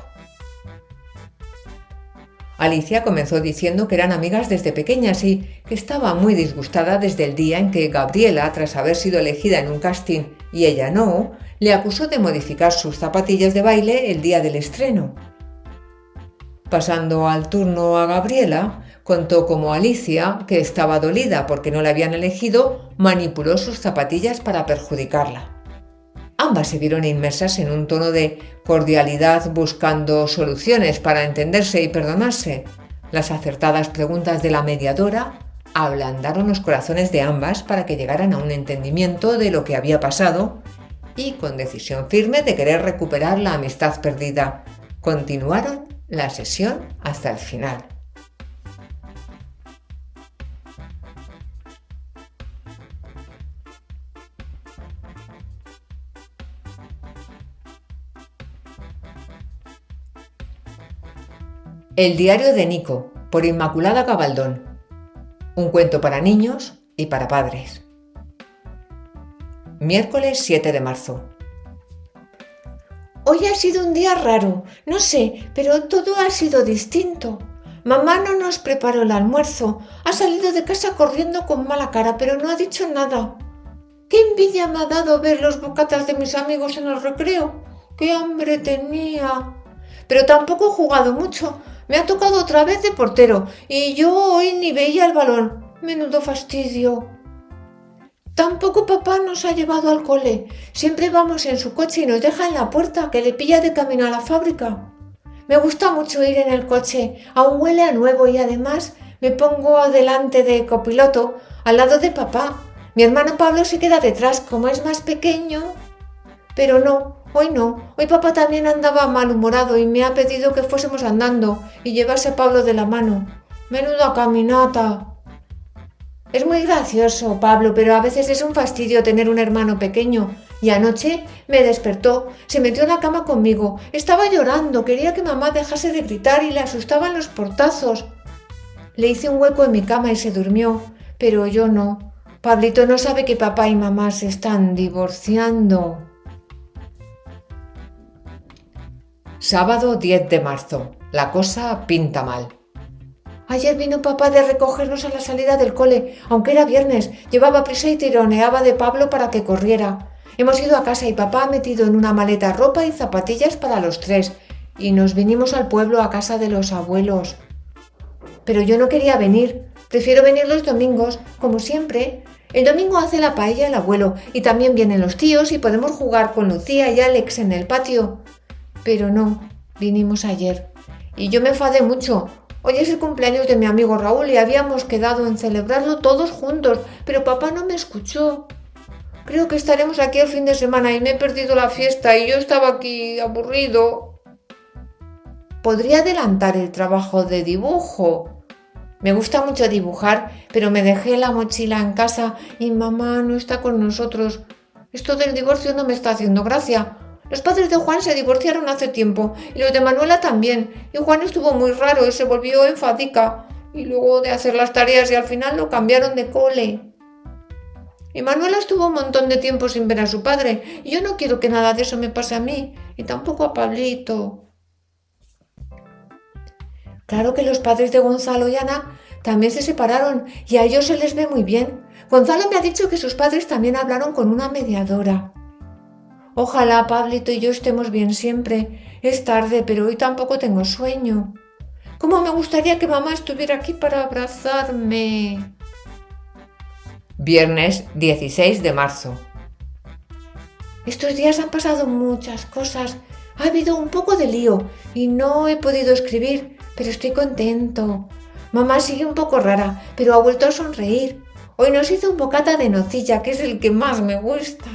Alicia comenzó diciendo que eran amigas desde pequeñas y que estaba muy disgustada desde el día en que Gabriela, tras haber sido elegida en un casting y ella no, le acusó de modificar sus zapatillas de baile el día del estreno. Pasando al turno a Gabriela, contó cómo Alicia, que estaba dolida porque no la habían elegido, manipuló sus zapatillas para perjudicarla. Ambas se vieron inmersas en un tono de cordialidad buscando soluciones para entenderse y perdonarse. Las acertadas preguntas de la mediadora ablandaron los corazones de ambas para que llegaran a un entendimiento de lo que había pasado y, con decisión firme de querer recuperar la amistad perdida, continuaron la sesión hasta el final. El diario de Nico, por Inmaculada Gabaldón. Un cuento para niños y para padres. Miércoles 7 de marzo. Hoy ha sido un día raro, no sé, pero todo ha sido distinto. Mamá no nos preparó el almuerzo, ha salido de casa corriendo con mala cara, pero no ha dicho nada. ¡Qué envidia me ha dado ver los bocatas de mis amigos en el recreo! ¡Qué hambre tenía! Pero tampoco he jugado mucho. Me ha tocado otra vez de portero y yo hoy ni veía el balón. Menudo fastidio. Tampoco papá nos ha llevado al cole. Siempre vamos en su coche y nos deja en la puerta, que le pilla de camino a la fábrica. Me gusta mucho ir en el coche. Aún huele a nuevo y además me pongo delante de copiloto, al lado de papá. Mi hermano Pablo se queda detrás, como es más pequeño. Pero no. Hoy papá también andaba malhumorado y me ha pedido que fuésemos andando y llevase a Pablo de la mano. ¡Menuda caminata! Es muy gracioso, Pablo, pero a veces es un fastidio tener un hermano pequeño. Y anoche me despertó, se metió en la cama conmigo. Estaba llorando, quería que mamá dejase de gritar y le asustaban los portazos. Le hice un hueco en mi cama y se durmió, pero yo no. Pablito no sabe que papá y mamá se están divorciando. Sábado 10 de marzo. La cosa pinta mal. Ayer vino papá de recogernos a la salida del cole, aunque era viernes. Llevaba prisa y tironeaba de Pablo para que corriera. Hemos ido a casa y papá ha metido en una maleta ropa y zapatillas para los tres y nos vinimos al pueblo a casa de los abuelos. Pero yo no quería venir. Prefiero venir los domingos, como siempre. El domingo hace la paella el abuelo y también vienen los tíos y podemos jugar con Lucía y Alex en el patio. Pero no, vinimos ayer. Y yo me enfadé mucho. Hoy es el cumpleaños de mi amigo Raúl y habíamos quedado en celebrarlo todos juntos, pero papá no me escuchó. Creo que estaremos aquí el fin de semana y me he perdido la fiesta y yo estaba aquí aburrido. Podría adelantar el trabajo de dibujo. Me gusta mucho dibujar, pero me dejé la mochila en casa y mamá no está con nosotros. Esto del divorcio no me está haciendo gracia. Los padres de Juan se divorciaron hace tiempo y los de Manuela también. Y Juan estuvo muy raro y se volvió enfadica. Y luego de hacer las tareas y al final lo cambiaron de cole. Y Manuela estuvo un montón de tiempo sin ver a su padre. Y yo no quiero que nada de eso me pase a mí. Y tampoco a Pablito. Claro que los padres de Gonzalo y Ana también se separaron y a ellos se les ve muy bien. Gonzalo me ha dicho que sus padres también hablaron con una mediadora. Ojalá Pablito y yo estemos bien siempre. Es tarde, pero hoy tampoco tengo sueño. ¿Cómo me gustaría que mamá estuviera aquí para abrazarme? Viernes 16 de marzo. Estos días han pasado muchas cosas. Ha habido un poco de lío y no he podido escribir, pero estoy contento. Mamá sigue un poco rara, pero ha vuelto a sonreír. Hoy nos hizo un bocata de nocilla, que es el que más me gusta.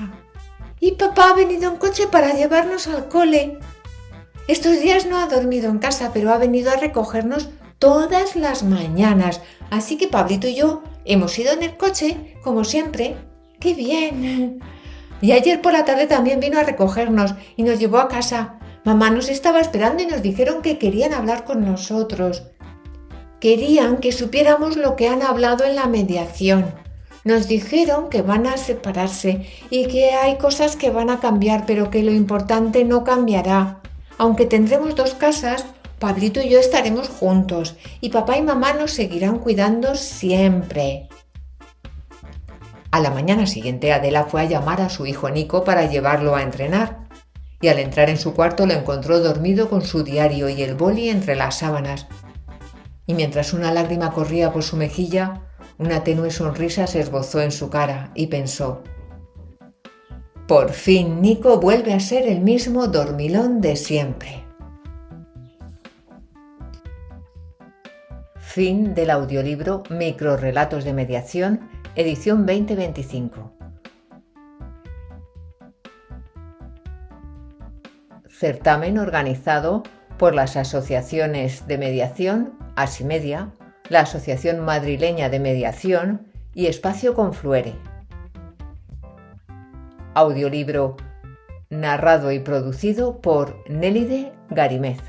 Y papá ha venido en coche para llevarnos al cole. Estos días no ha dormido en casa, pero ha venido a recogernos todas las mañanas. Así que Pablito y yo hemos ido en el coche, como siempre. ¡Qué bien! Y ayer por la tarde también vino a recogernos y nos llevó a casa. Mamá nos estaba esperando y nos dijeron que querían hablar con nosotros. Querían que supiéramos lo que han hablado en la mediación. Nos dijeron que van a separarse y que hay cosas que van a cambiar, pero que lo importante no cambiará. Aunque tendremos 2 casas, Pablito y yo estaremos juntos y papá y mamá nos seguirán cuidando siempre. A la mañana siguiente, Adela fue a llamar a su hijo Nico para llevarlo a entrenar, y al entrar en su cuarto lo encontró dormido con su diario y el boli entre las sábanas. Y mientras una lágrima corría por su mejilla, una tenue sonrisa se esbozó en su cara y pensó: por fin Nico vuelve a ser el mismo dormilón de siempre. Fin del audiolibro Microrrelatos de Mediación, edición 2025. Certamen organizado por las asociaciones de mediación Asimedia, la Asociación Madrileña de Mediación y Espacio Confluere. Audiolibro narrado y producido por Nélide Garimez.